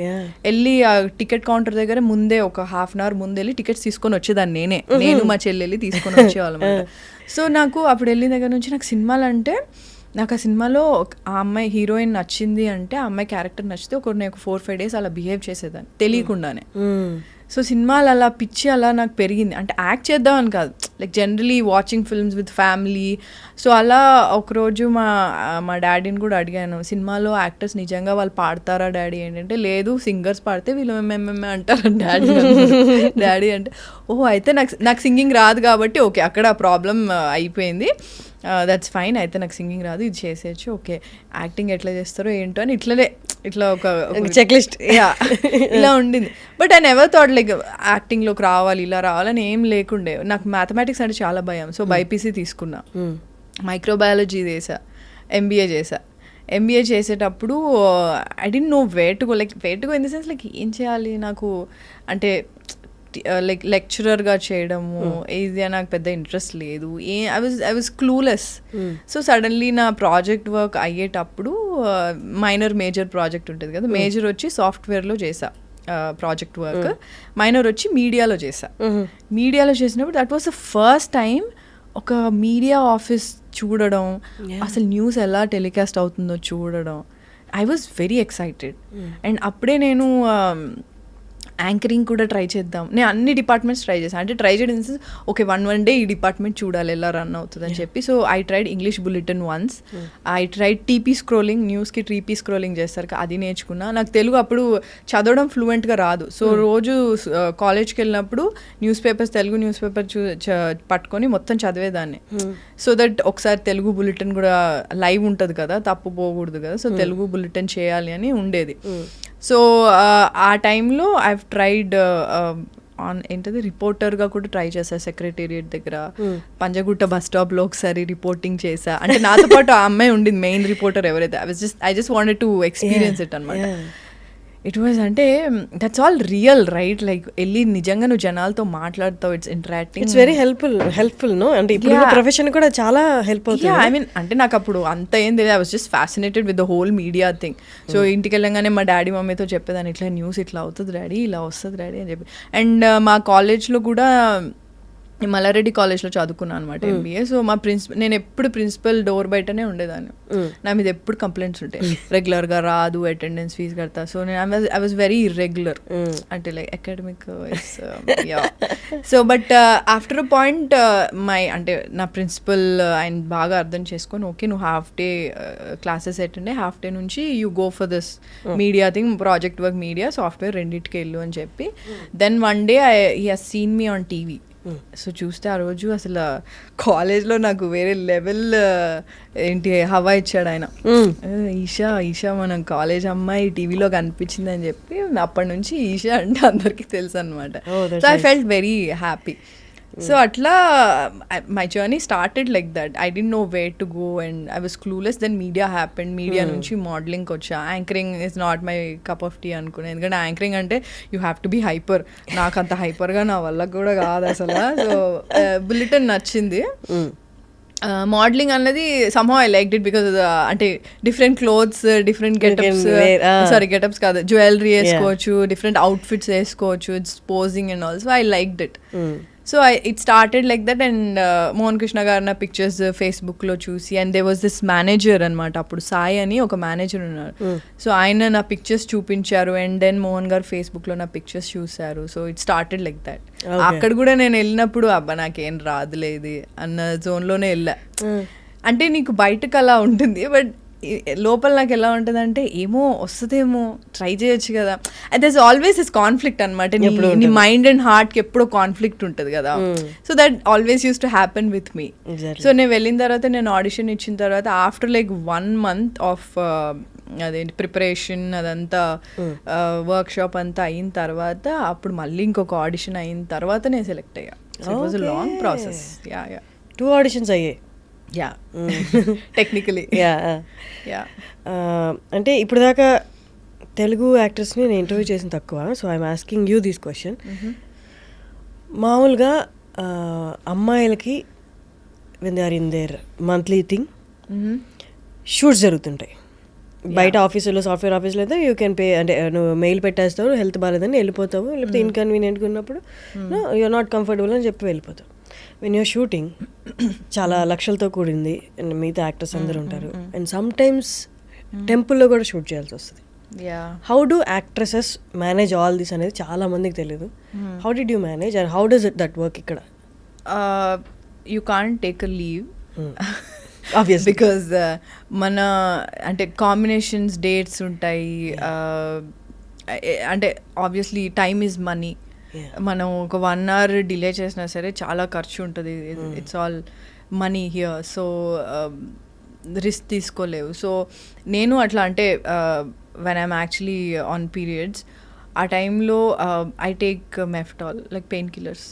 వెళ్ళి ఆ టికెట్ కౌంటర్ దగ్గర ముందే ఒక ½ hour ముందు వెళ్ళి టికెట్స్ తీసుకొని వచ్చేదాన్ని నేను మా చెల్లెళ్ళి తీసుకొని వచ్చేవాళ్ళం. సో నాకు అప్పుడు వెళ్ళిన దగ్గర నుంచి నాకు సినిమాలు అంటే, నాకు ఆ సినిమాలో ఆ అమ్మాయి హీరోయిన్ నచ్చింది అంటే, ఆ అమ్మాయి క్యారెక్టర్ నచ్చితే నేను 4-5 days అలా బిహేవ్ చేసేదాన్ని తెలియకుండానే. సో సినిమాలు అలా పిచ్చి అలా నాకు పెరిగింది. అంటే యాక్ట్ చేద్దామని కాదు, like generally watching films with family. So అలా ఒకరోజు మా డాడీని కూడా అడిగాను, సినిమాలో యాక్టర్స్ నిజంగా వాళ్ళు పాడతారా డాడీ ఏంటంటే, లేదు సింగర్స్ పాడితే వీళ్ళు మేమే అంటారు డాడీ అంటే అయితే నాకు సింగింగ్ రాదు కాబట్టి ఓకే అక్కడ ప్రాబ్లం అయిపోయింది, దట్స్ ఫైన్, అయితే నాకు సింగింగ్ రాదు, ఇది చేసేయచ్చు, ఓకే యాక్టింగ్ ఎట్లా చేస్తారో ఏంటో అని ఇట్లా ఒక చెక్ లిస్ట్ ఇలా ఉండింది. But I never thought like యాక్టింగ్లోకి రావాలి ఇలా రావాలని ఏం లేకుండే. నాకు మ్యాథమెటిక్స్ అంటే చాలా భయం. సో బైపీసీ తీసుకున్నా, మైక్రోబయాలజీ చేసా, MBA చేసా. MBA చేసేటప్పుడు I don't know where to go in the sense like ఏం చేయాలి నాకు అంటే లైక్ లెక్చరర్గా చేయడము ఇది నాకు పెద్ద ఇంట్రెస్ట్ లేదు. I was clueless. So suddenly నా ప్రాజెక్ట్ వర్క్ అయ్యేటప్పుడు మైనర్ మేజర్ ప్రాజెక్ట్ ఉంటుంది కదా, మేజర్ వచ్చి సాఫ్ట్వేర్లో చేసా ప్రాజెక్ట్ వర్క్, మైనర్ వచ్చి మీడియాలో చేసా. మీడియాలో చేసినప్పుడు that was the first time ఒక మీడియా ఆఫీస్ చూడడం, అసలు న్యూస్ ఎలా టెలికాస్ట్ అవుతుందో చూడడం. I was very excited. And అప్పుడే నేను యాంకరింగ్ కూడా ట్రై చేద్దాం, నేను అన్ని డిపార్ట్మెంట్స్ ట్రై చేశాను. అంటే ట్రై చేయడం ఓకే వన్ డే ఈ డిపార్ట్మెంట్ చూడాలి ఎలా రన్ అవుతుంది అని చెప్పి. So I tried English bulletin once, I tried TP scrolling, న్యూస్కి TP స్క్రోలింగ్ చేస్తారు అది నేర్చుకున్నా. నాకు తెలుగు అప్పుడు చదవడం ఫ్లూయెంట్గా రాదు. సో రోజు కాలేజ్కి వెళ్ళినప్పుడు తెలుగు న్యూస్ పేపర్ పట్టుకొని మొత్తం చదివేదాన్ని. సో దట్ ఒకసారి తెలుగు బులెటిన్ కూడా లైవ్ ఉంటుంది కదా, తప్పు పోకూడదు కదా, సో తెలుగు బులెటిన్ చేయాలి అని ఉండేది. సో ఆ టైంలో ఐవ్ ట్రైడ్ ఏంటది రిపోర్టర్గా కూడా ట్రై చేశా సెక్రటేరియట్ దగ్గర, పంజగుట్ట బస్ స్టాప్లో ఒకసారి రిపోర్టింగ్ చేశా. అంటే నాతో పాటు ఆ అమ్మాయి ఉండింది మెయిన్ రిపోర్టర్ ఎవరైతే, I just wanted to experience it అనమాట. ఇట్ వాజ్ అంటే that's all real right, like వెళ్ళి నిజంగా నువ్వు జనాలతో మాట్లాడతావు, it's interacting, it's very helpful no. అంటే ఇప్పుడు ప్రొఫెషన్ కూడా చాలా హెల్ప్ అవుతుంది. ఐ మీన్ అంటే నాకు అప్పుడు అంత ఏం తెలియదు, I was just fascinated with the whole media thing. So ఇంటికి వెళ్ళంగానే మా డాడీ మమ్మీతో చెప్పేదాన్ని, ఇట్లా న్యూస్ ఇట్లా అవుతుంది డాడీ, ఇలా వస్తుంది డాడీ అని చెప్పి. అండ్ మా కాలేజ్లో కూడా మల్లారెడ్డి కాలేజ్లో చదువుకున్నాను అనమాట MBA. సో మా నేను ఎప్పుడు ప్రిన్సిపల్ డోర్ బయటనే ఉండేదాన్ని. నా మీద ఎప్పుడు కంప్లైంట్స్ ఉంటాయి, రెగ్యులర్గా రాదు, అటెండెన్స్ ఫీజు కడతా. సో నేను ఐ వాజ్ వెరీ ఇర్రెగ్యులర్, అంటే like academic so but after a point అంటే నా ప్రిన్సిపల్ ఆయన బాగా అర్థం చేసుకొని, ఓకే నువ్వు హాఫ్ డే క్లాసెస్ అటెండ్ అయ్యి హాఫ్ డే నుంచి you go for this media thing, project work, media, software రెండింటికి వెళ్ళు అని చెప్పి. Then one day he has seen me on TV. So చూస్తే ఆ రోజు అసలు కాలేజ్లో నాకు వేరే లెవెల్ ఏంటి హవా ఇచ్చాడు ఆయన. ఈషా మనం కాలేజ్ అమ్మాయి టీవీలో కనిపించింది అని చెప్పి అప్పటి నుంచి ఈషా అంటే అందరికీ తెలుసు అనమాట. So I felt very happy. So అట్లా my journey started like that. I don't know where to go and I was clueless. Then media happened. Media నుంచి మోడలింగ్కి వచ్చా. Anchoring is not my cup of tea అనుకున్నాను, ఎందుకంటే anchoring అంటే you have to be hyper. నాకు అంత హైపర్గా నా వల్ల కూడా కాదు అసలు. సో బులెటిన్ నచ్చింది. మోడలింగ్ అన్నది somehow I liked it because అంటే డిఫరెంట్ క్లోత్స్, డిఫరెంట్ గెటప్స్ కాదు, జ్యువెలరీ వేసుకోవచ్చు, డిఫరెంట్ అవుట్ఫిట్స్ వేసుకోవచ్చు, it's posing and also I liked it. So it started like that. And Mohan Krishna గారు నా పిక్చర్స్ ఫేస్బుక్లో చూసి, and they was this manager అనమాట, అప్పుడు సాయి అని ఒక మేనేజర్ ఉన్నారు. సో ఆయన నా పిక్చర్స్ చూపించారు, అండ్ దెన్ మోహన్ గారు ఫేస్బుక్లో నా పిక్చర్స్ చూశారు. So it started like that. అక్కడ కూడా నేను వెళ్ళినప్పుడు అబ్బా నాకేం రాదులేదు అన్న జోన్లోనే వెళ్ళా. అంటే నీకు బయటకు అలా ఉంటుంది, బట్ లోపల నాకు ఎలా ఉంటుంది అంటే ఏమో వస్తుందేమో, ట్రై చేయొచ్చు కదా. And there is always this conflict అనమాట. నీ మైండ్ అండ్ హార్ట్కి ఎప్పుడో కాన్ఫ్లిక్ట్ ఉంటుంది కదా. So that always used to happen with me. So నేను వెళ్ళిన తర్వాత, నేను ఆడిషన్ ఇచ్చిన తర్వాత, ఆఫ్టర్ లైక్ 1 month ఆఫ్ అదేంటి ప్రిపరేషన్, అదంతా వర్క్ షాప్ అంతా అయిన తర్వాత, అప్పుడు మళ్ళీ ఇంకొక ఆడిషన్ అయిన తర్వాత నేను సెలెక్ట్ అయ్యా. So it was a long process. 2 auditions అయ్యాయి. టెక్నికలీ. అంటే ఇప్పుడు దాకా తెలుగు యాక్టర్స్ని నేను ఇంటర్వ్యూ చేసిన తక్కువ. So I'm asking you this question. మామూలుగా అమ్మాయిలకి when they are in their monthly thing shoots జరుగుతుంటాయి బయట ఆఫీసులో, సాఫ్ట్వేర్ ఆఫీసులో అయితే యూ కెన్ పే, అంటే నువ్వు మెయిల్ పెట్టేస్తావు, హెల్త్ బాగాలేదని వెళ్ళిపోతావు, లేకపోతే ఇన్కన్వీనియంట్గా ఉన్నప్పుడు యూఆర్ నాట్ కంఫర్టబుల్ అని చెప్పి వెళ్ళిపోతావు. వెన్ యూర్ షూటింగ్ చాలా లక్షలతో కూడింది, మిగతా యాక్టర్స్ అందరూ ఉంటారు, అండ్ సమ్ టైమ్స్ టెంపుల్లో కూడా షూట్ చేయాల్సి వస్తుంది. How do actresses manage all this అనేది చాలా మందికి తెలియదు. How did you manage and how does it that work ఇక్కడ? You can't take a leave obviously, because మన అంటే కాంబినేషన్స్, డేట్స్ ఉంటాయి. అంటే ఆబ్వియస్లీ టైమ్ ఈజ్ మనీ. మనం ఒక 1 hour డిలే చేసినా సరే చాలా ఖర్చు ఉంటుంది. It's all money here. So risk తీసుకోలేవు. సో నేను అట్లా అంటే when I'm actually on periods, ఆ టైంలో I take Meftal, like painkillers.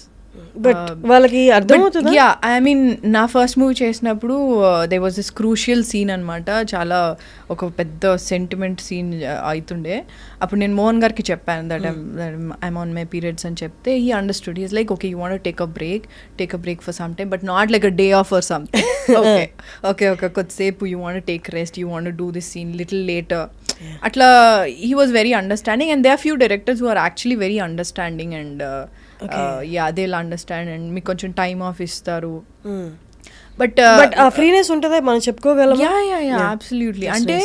But వాళ్ళకి అర్థమవుతుంది. యా, ఐ మీన్ నా ఫస్ట్ మూవీ చేసినప్పుడు they was this crucial scene అనమాట. చాలా ఒక పెద్ద సెంటిమెంట్ సీన్ అవుతుండే. అప్పుడు నేను మోహన్ గారికి చెప్పాను that I'm on my periods అని చెప్తే he understood. He's like okay, you want take a break for some time, but not like a day off or something. Okay కొద్దిసేపు you want take rest, you want do this scene little later. అట్లా he was very understanding, and they are few directors who are actually very understanding, and they'll understand and మీకు కొంచెం time off ఇస్తారు. But ఆ freeness ఉంటుందా మనం చెప్పుకోగలం? Yeah absolutely. అంటే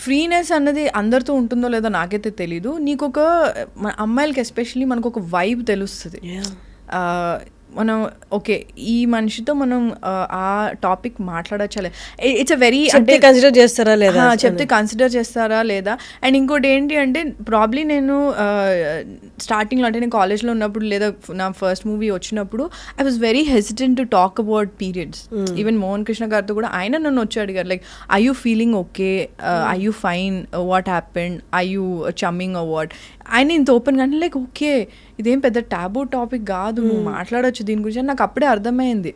freeness అన్నది అందరితో ఉంటుందో లేదో నాకైతే తెలీదు. నీకు ఒక అమ్మాయిలకి ఎస్పెషల్లీ మనకు ఒక వైబ్ తెలుస్తుంది. మనం ఓకే ఈ మనిషితో మనం ఆ టాపిక్ మాట్లాడచ్చలే, ఇట్స్ అ వెరీ అంటే కన్సిడర్ చేస్తారా లేదా, చెప్తే కన్సిడర్ చేస్తారా లేదా. అండ్ ఇంకోటి ఏంటి అంటే ప్రాబ్లీ నేను స్టార్టింగ్లో అంటే నేను కాలేజ్లో ఉన్నప్పుడు లేదా నా ఫస్ట్ మూవీ వచ్చినప్పుడు I was very hesitant to talk about periods. Even Mohan Krishna గారితో కూడా ఆయన నన్ను వచ్చి అడిగారు like I you feeling okay, I you fine, what happened, I you chumming a what. ఆయన ఇంత ఓపెన్ కానీ లైక్ ఓకే ఇదేం పెద్ద టాబూ టాపిక్ కాదు, నువ్వు మాట్లాడొచ్చు దీని గురించి అని నాకు అప్పుడే అర్థమైంది.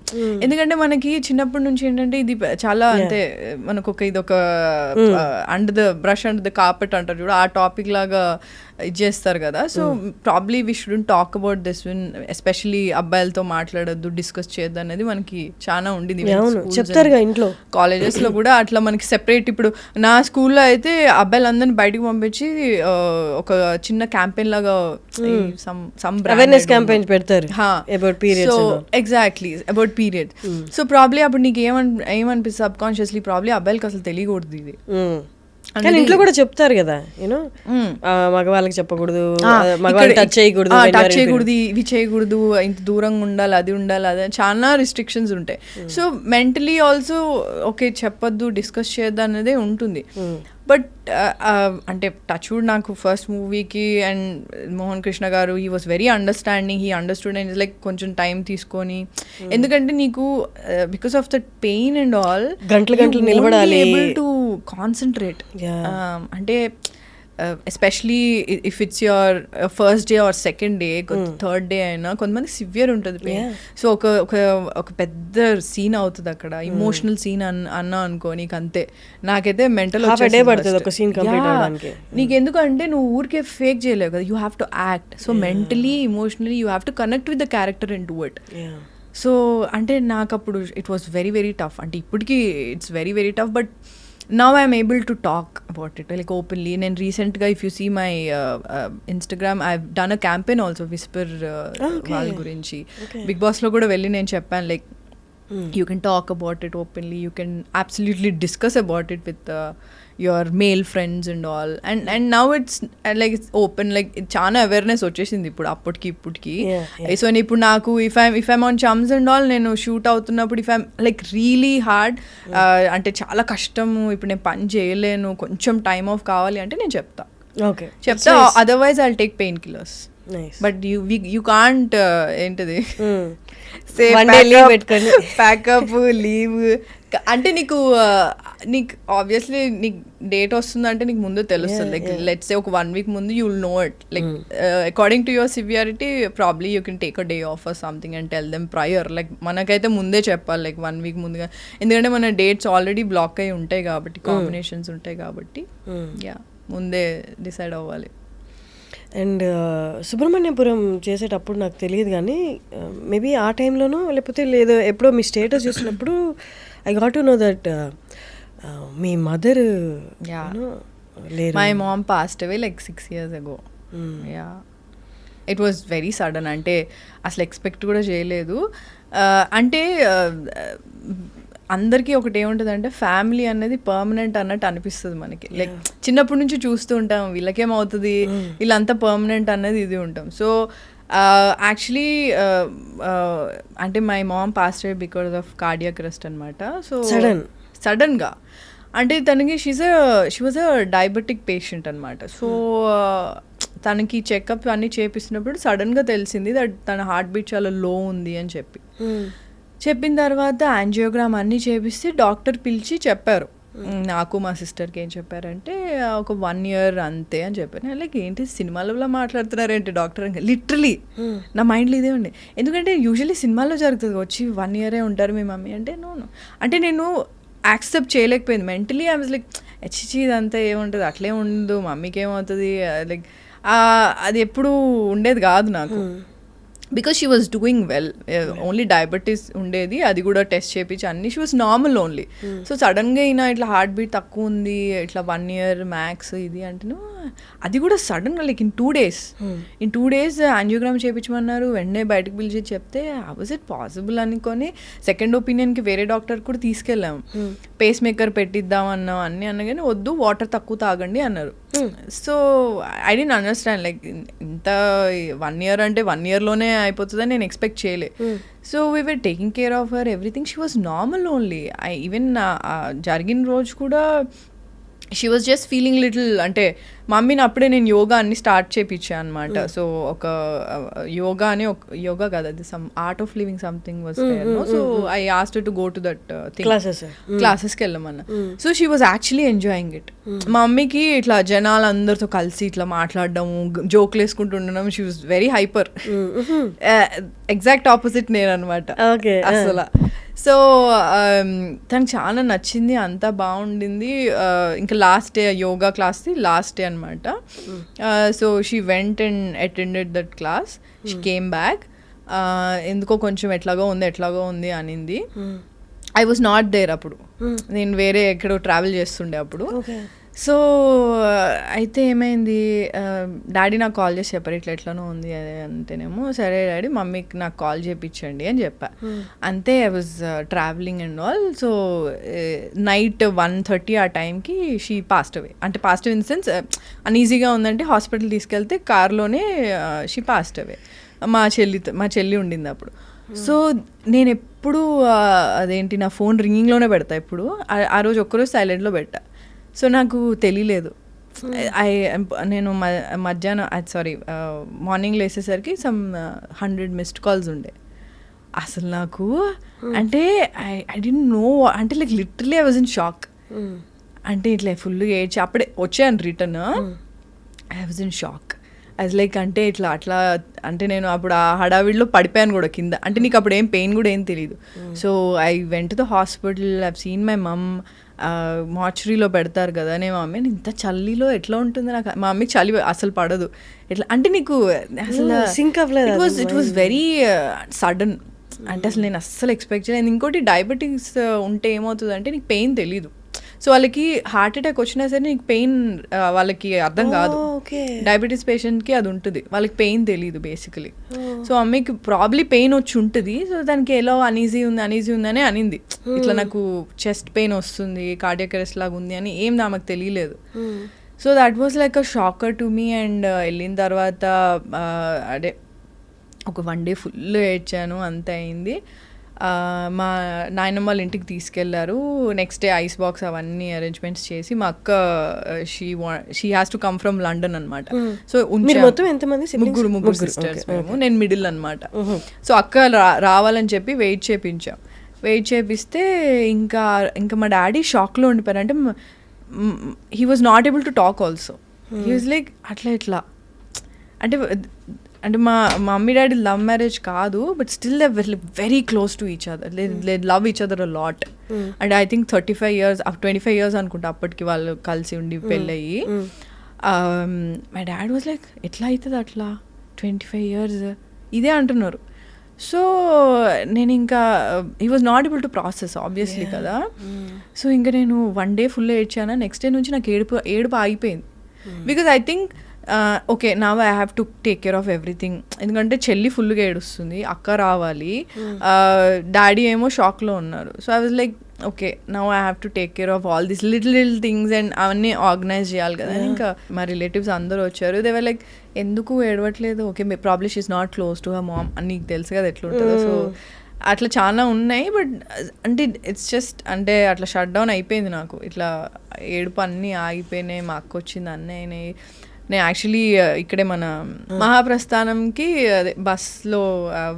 ఎందుకంటే మనకి చిన్నప్పటి నుంచి ఏంటంటే ఇది చాలా అంటే మనకు ఒక ఇదొక under the brush under the carpet అంటారు చూడ, ఆ టాపిక్ లాగా ఇది చేస్తారు కదా. So probably we shouldn't talk about this win, especially అబ్బాయిలతో మాట్లాడొద్దు, డిస్కస్ చేయొద్దు అనేది మనకి చాలా ఉండింది. చెప్తారుగా ఇంట్లో, కాలేజెస్ లో కూడా అట్లా మనకి సెపరేట్. ఇప్పుడు నా స్కూల్లో అయితే అబ్బాయిలందరినీ బయటకు పంపించి ఒక చిన్న క్యాంపెయిన్ లాగా అవేర్నెస్ క్యాంపెయిన్ పెడతారు about periods. So exactly about period. So probably అప్పుడు నీకు ఏమనిపిస్తుంది సబ్ కాన్షియస్లీ, ప్రాబ్లీ అబ్బాయిలకి అసలు తెలియకూడదు ఇది. కానీ ఇంట్లో కూడా చెప్తారు కదా, యూనో మగవాళ్ళకి చెప్పకూడదు, మగవాళ్ళు టచ్ చేయకూడదు, ఇవి చేయకూడదు, ఇంత దూరంగా ఉండాలి, అది ఉండాలి, అదే చాలా రిస్ట్రిక్షన్స్ ఉంటాయి. సో మెంటలీ ఆల్సో ఓకే చెప్పొద్దు, డిస్కస్ చేయొద్దు అనేది ఉంటుంది. బట్ అంటే టచ్వుడ్ నాకు ఫస్ట్ మూవీకి అండ్ మోహన్ కృష్ణ గారు he was very understanding, he understood and like కొంచెం టైం తీసుకొని, ఎందుకంటే నీకు because of that pain and all గంటలు నిలబడాలి, ఏబుల్ టు కాన్సన్ట్రేట్. అంటే especially if it's your first day or second day, third day అయినా కొంతమంది సివియర్ ఉంటుంది పెయిన్. సో ఒక పెద్ద సీన్ అవుతుంది అక్కడ, ఇమోషనల్ సీన్ అన్నా అనుకో, నీకు అంతే. నాకైతే మెంటల్ నీకు ఎందుకంటే నువ్వు ఊరికే ఫేక్ చేయలేవు కదా, you have to act. So mentally emotionally you have to connect with the character and do it. So అంటే నాకు అప్పుడు it was very very tough. అంటే ఇప్పటికీ it's very very tough, but now I'm able to talk about it like openly. And recently if you see my Instagram, I've done a campaign also, Whisper వాళ్ళ గురించి big boss లో కూడా వెళ్ళి నేను చెప్పాను, like you can talk about it openly, you can absolutely discuss about it with your male friends and all, and now it's like it's open, like చాలా awareness వచ్చేసింది ఇప్పుడు ఇప్పటికి. సో ఇప్పుడు నాకు if I'm on chums and all, నేను shoot అవుతున్నప్పుడు if I'm like really hard, అంటే చాలా కష్టము, ఇప్పుడు నేను పని చేయలేను, కొంచెం టైమ్ ఆఫ్ కావాలి అంటే నేను చెప్తా, otherwise I'll take pain killers. But you can't ఏంటిది ప్యాకప్ లీవ్ అంటే నీకు ఆబ్వియస్లీ నీకు డేట్ వస్తుందంటే నీకు ముందు తెలుస్తుంది. లైక్ లెట్స్ సే ఒక 1 week ముందు you will know it, like according to your severity probably you can take a day off or something and tell them prior. Like మనకైతే ముందే చెప్పాలి, లైక్ 1 week ముందుగా, ఎందుకంటే మన డేట్స్ ఆల్రెడీ బ్లాక్ అయి ఉంటాయి కాబట్టి, కాంబినేషన్స్ ఉంటాయి కాబట్టి యా ముందే డిసైడ్ అవ్వాలి. అండ్ సుబ్రహ్మణ్యపురం చేసేటప్పుడు నాకు తెలియదు కానీ మేబీ ఆ టైంలోనో లేకపోతే లేదో ఎప్పుడో మీ స్టేటస్ చూసినప్పుడు I got to know that మీ మదర్ లేరు. My mom passed away like 6 years ago. Yeah it was very sudden, అంటే అసలు ఎక్స్పెక్ట్ కూడా చేయలేదు. అంటే అందరికీ ఒకటి ఏముంటుంది అంటే ఫ్యామిలీ అనేది పర్మనెంట్ అన్నట్టు అనిపిస్తుంది మనకి. లైక్ చిన్నప్పటి నుంచి చూస్తూ ఉంటాం వీళ్ళకేమవుతుంది, వీళ్ళంతా పర్మనెంట్ అన్నది ఇది ఉంటాం. సో యాక్చువల్లీ అంటే my mom passed away because of cardiac arrest అనమాట. సో సడన్గా అంటే తనకి she was a diabetic patient అనమాట. సో తనకి చెకప్ అన్నీ చేపిస్తున్నప్పుడు సడన్గా తెలిసింది దట్ తన హార్ట్ బీట్ చాలా లో ఉంది అని చెప్పిన తర్వాత యాంజియోగ్రామ్ అన్నీ చేపిస్తే డాక్టర్ పిలిచి చెప్పారు, నాకు మా సిస్టర్కి ఏం చెప్పారంటే ఒక 1 year అంతే అని చెప్పారు. లైక్ ఏంటి సినిమాలలో మాట్లాడుతున్నారేంటి డాక్టర్ అని లిటరలీ నా మైండ్లో ఇదే ఉండే. ఎందుకంటే యూజువల్లీ సినిమాల్లో జరుగుతుంది, వచ్చి 1 year ఉంటారు మీ మమ్మీ అంటే. నో అంటే నేను యాక్సెప్ట్ చేయలేకపోయింది మెంటలీ. ఐ వాజ్ లైక్ హెచ్చి ఇదంతా ఏముంటుంది, అట్లే ఉండదు, మమ్మీకి ఏమవుతుంది, లైక్ అది ఎప్పుడు ఉండేది కాదు నాకు. Because she was doing well, only diabetes ఉండేది, అది కూడా టెస్ట్ చేయించి అన్ని she was normal only. So సడన్గా అయినా ఇట్లా హార్ట్ బీట్ తక్కువ ఉంది, ఇట్లా 1 year మ్యాక్స్ ఇది అంటే, అది కూడా సడన్గా లైక్ ఇన్ 2 days యాంజియోగ్రామ్ చేయించమన్నారు. వెంటనే బయటకు పిలిచి చెప్తే హౌ వాజ్ ఇట్ పాసిబుల్ అనుకొని సెకండ్ ఒపీనియన్కి వేరే డాక్టర్ కూడా తీసుకెళ్ళాము. పేస్ మేకర్ పెట్టిద్దాం అన్నాం, అన్నీ అన్నా కానీ వద్దు, వాటర్ తక్కువ తాగండి అన్నారు. So I don't understand, like ఇంత 1 year అంటే 1 yearలోనే అయిపోతుందని నేను ఎక్స్పెక్ట్ చేయలే. So we were taking care of her, everything, she was normal only. Even జరిగిన రోజు కూడా she was just feeling little, అంటే మమ్మీని అప్పుడే నేను యోగా అన్ని స్టార్ట్ చేయించాను అనమాట. సో ఒక యోగా అని యోగా కాదు, అది some Art of Living something was there. So I asked to go to that క్లాసెస్కి వెళ్ళమన్నా. So she was actually enjoying it. మా మమ్మీకి ఇట్లా జనాలందరితో కలిసి ఇట్లా మాట్లాడడము, జోక్లు వేసుకుంటూ ఉండడం, she was very hyper. Exact opposite నేను అనమాట అసలు. సో తనకు చాలా నచ్చింది, అంతా బాగుండింది. ఇంకా లాస్ట్ డే యోగా క్లాస్ది లాస్ట్ డే అనమాట. So she went and attended that class. She came back. ఎందుకో కొంచెం ఎట్లాగో ఉంది అనింది. ఐ వాజ్ నాట్ దేర్ అప్పుడు. నేను వేరే ఎక్కడో ట్రావెల్ చేస్తుండే అప్పుడు. సో అయితే ఏమైంది, డాడీ నాకు కాల్ చేసి చెప్పారు ఎట్లనో ఉంది అంటేనేమో, సరే డాడీ మమ్మీకి నాకు కాల్ చేయించండి అని చెప్పా. అంతే I was travelling and all. So night 1:30 ఆ టైంకి షీ పాస్ట్ అవే. అంటే passed away in the sense అన్ఈజీగా ఉందంటే హాస్పిటల్ తీసుకెళ్తే కార్లోనే షీ పాస్ట్ అవే. మా చెల్లి ఉండింది అప్పుడు. సో నేను ఎప్పుడు అదేంటి నా ఫోన్ రింగింగ్లోనే పెడతా ఎప్పుడు. ఆ రోజు ఒక్కరోజు సైలెంట్లో పెట్టా. సో నాకు తెలియలేదు. నేను మధ్యాహ్నం మార్నింగ్ లేసేసరికి సమ్ 100 మిస్డ్ కాల్స్ ఉండే. అసలు నాకు అంటే ఐ డోంట్ నో, అంటే like literally I was in shock. అంటే ఇట్లా ఫుల్ ఏడ్చి అప్పుడే వచ్చాను return. I was in shock. As like అంటే అట్లా అంటే నేను అప్పుడు ఆ హడావిడిలో పడిపోయాను కూడా కింద. అంటే నీకు అప్పుడు ఏం పెయిన్ కూడా ఏం తెలియదు. So I went to the hospital. I seen my mom. మార్చురీలో పెడతారు కదా. నేను మా మమ్మీ ఇంత చలిలో ఎట్లా ఉంటుంది నాకు. మా మమ్మీకి చలి అసలు పడదు. ఎట్లా అంటే నీకు అసలు ఇట్ వాజ్ వెరీ సడన్. అంటే అసలు నేను అస్సలు ఎక్స్పెక్ట్ చేయలేదు. ఇంకోటి డయాబెటీస్ ఉంటే ఏమవుతుంది అంటే నీకు పెయిన్ తెలీదు. సో వాళ్ళకి హార్ట్ అటాక్ వచ్చినా సరే నీకు పెయిన్ వాళ్ళకి అర్థం కాదు. డయాబెటీస్ పేషెంట్కి అది ఉంటుంది, వాళ్ళకి పెయిన్ తెలీదు బేసికలీ. సో మమ్మీకి ప్రాబ్లీ పెయిన్ వచ్చి ఉంటుంది. సో దానికి ఎలా అనీజీ ఉందని అనింది. ఇట్లా నాకు చెస్ట్ పెయిన్ వస్తుంది, కార్డియాక్ అరెస్ట్ లాగా ఉంది అని ఏం నాకు తెలియలేదు. So that was like a shocker to me. And వెళ్ళిన తర్వాత అదే ఒక 1 day ఫుల్ ఏడ్చాను, అంత అయింది. మా నాయనమ్మ వాళ్ళ ఇంటికి తీసుకెళ్లారు. నెక్స్ట్ డే ఐస్ బాక్స్ అవన్నీ అరేంజ్మెంట్స్ చేసి మా అక్క she has to come from London అనమాట. సో ముగ్గురు సిస్టర్స్ మేము. నేను మిడిల్ అనమాట. సో అక్క రావాలని చెప్పి వెయిట్ చేపిస్తే ఇంకా మా డాడీ షాక్లో ఉండిపోయారు. అంటే he was not able to talk also. He was like అట్లా అంటే మా మమ్మీ డాడీ లవ్ మ్యారేజ్ కాదు, but still they very close to each other. They love each other a lot. And I think 35 years 25 years అనుకుంటా అప్పటికి వాళ్ళు కలిసి ఉండి పెళ్ళయ్యి. My dad was like ఎట్లా అవుతుంది అట్లా 25 years ఇదే అంటున్నారు. సో నేను ఇంకా he was not able to process obviously కదా. సో ఇంకా నేను 1 day ఫుల్ ఏడ్చాను. నెక్స్ట్ డే నుంచి నాకు ఏడుపు ఆగిపోయింది. Because I think okay now I have to take care of everything. ఎందుకంటే చెల్లి ఫుల్గా ఏడుస్తుంది, అక్క రావాలి, డాడీ ఏమో షాక్లో ఉన్నారు. So I was like okay now I have to take care of all this little things and అవన్నీ ఆర్గనైజ్ చేయాలి కదా. ఇంకా మా రిలేటివ్స్ అందరూ వచ్చారు. దే వర్ లైక్ ఎందుకు ఏడవట్లేదు, okay probably she is not close to her mom అని నీకు తెలుసు కదా ఎట్లా ఉంటుందో. సో అట్లా చాలా ఉన్నాయి. బట్ అంటే ఇట్స్ జస్ట్ అంటే అట్లా షట్ డౌన్ అయిపోయింది నాకు. ఇట్లా ఏడుపు అన్నీ ఆగిపోయినాయి. మా అక్క వచ్చింది, అన్నీ అయినాయి. నేను యాక్చువల్లీ ఇక్కడే మన మహాప్రస్థానంకి అదే బస్లో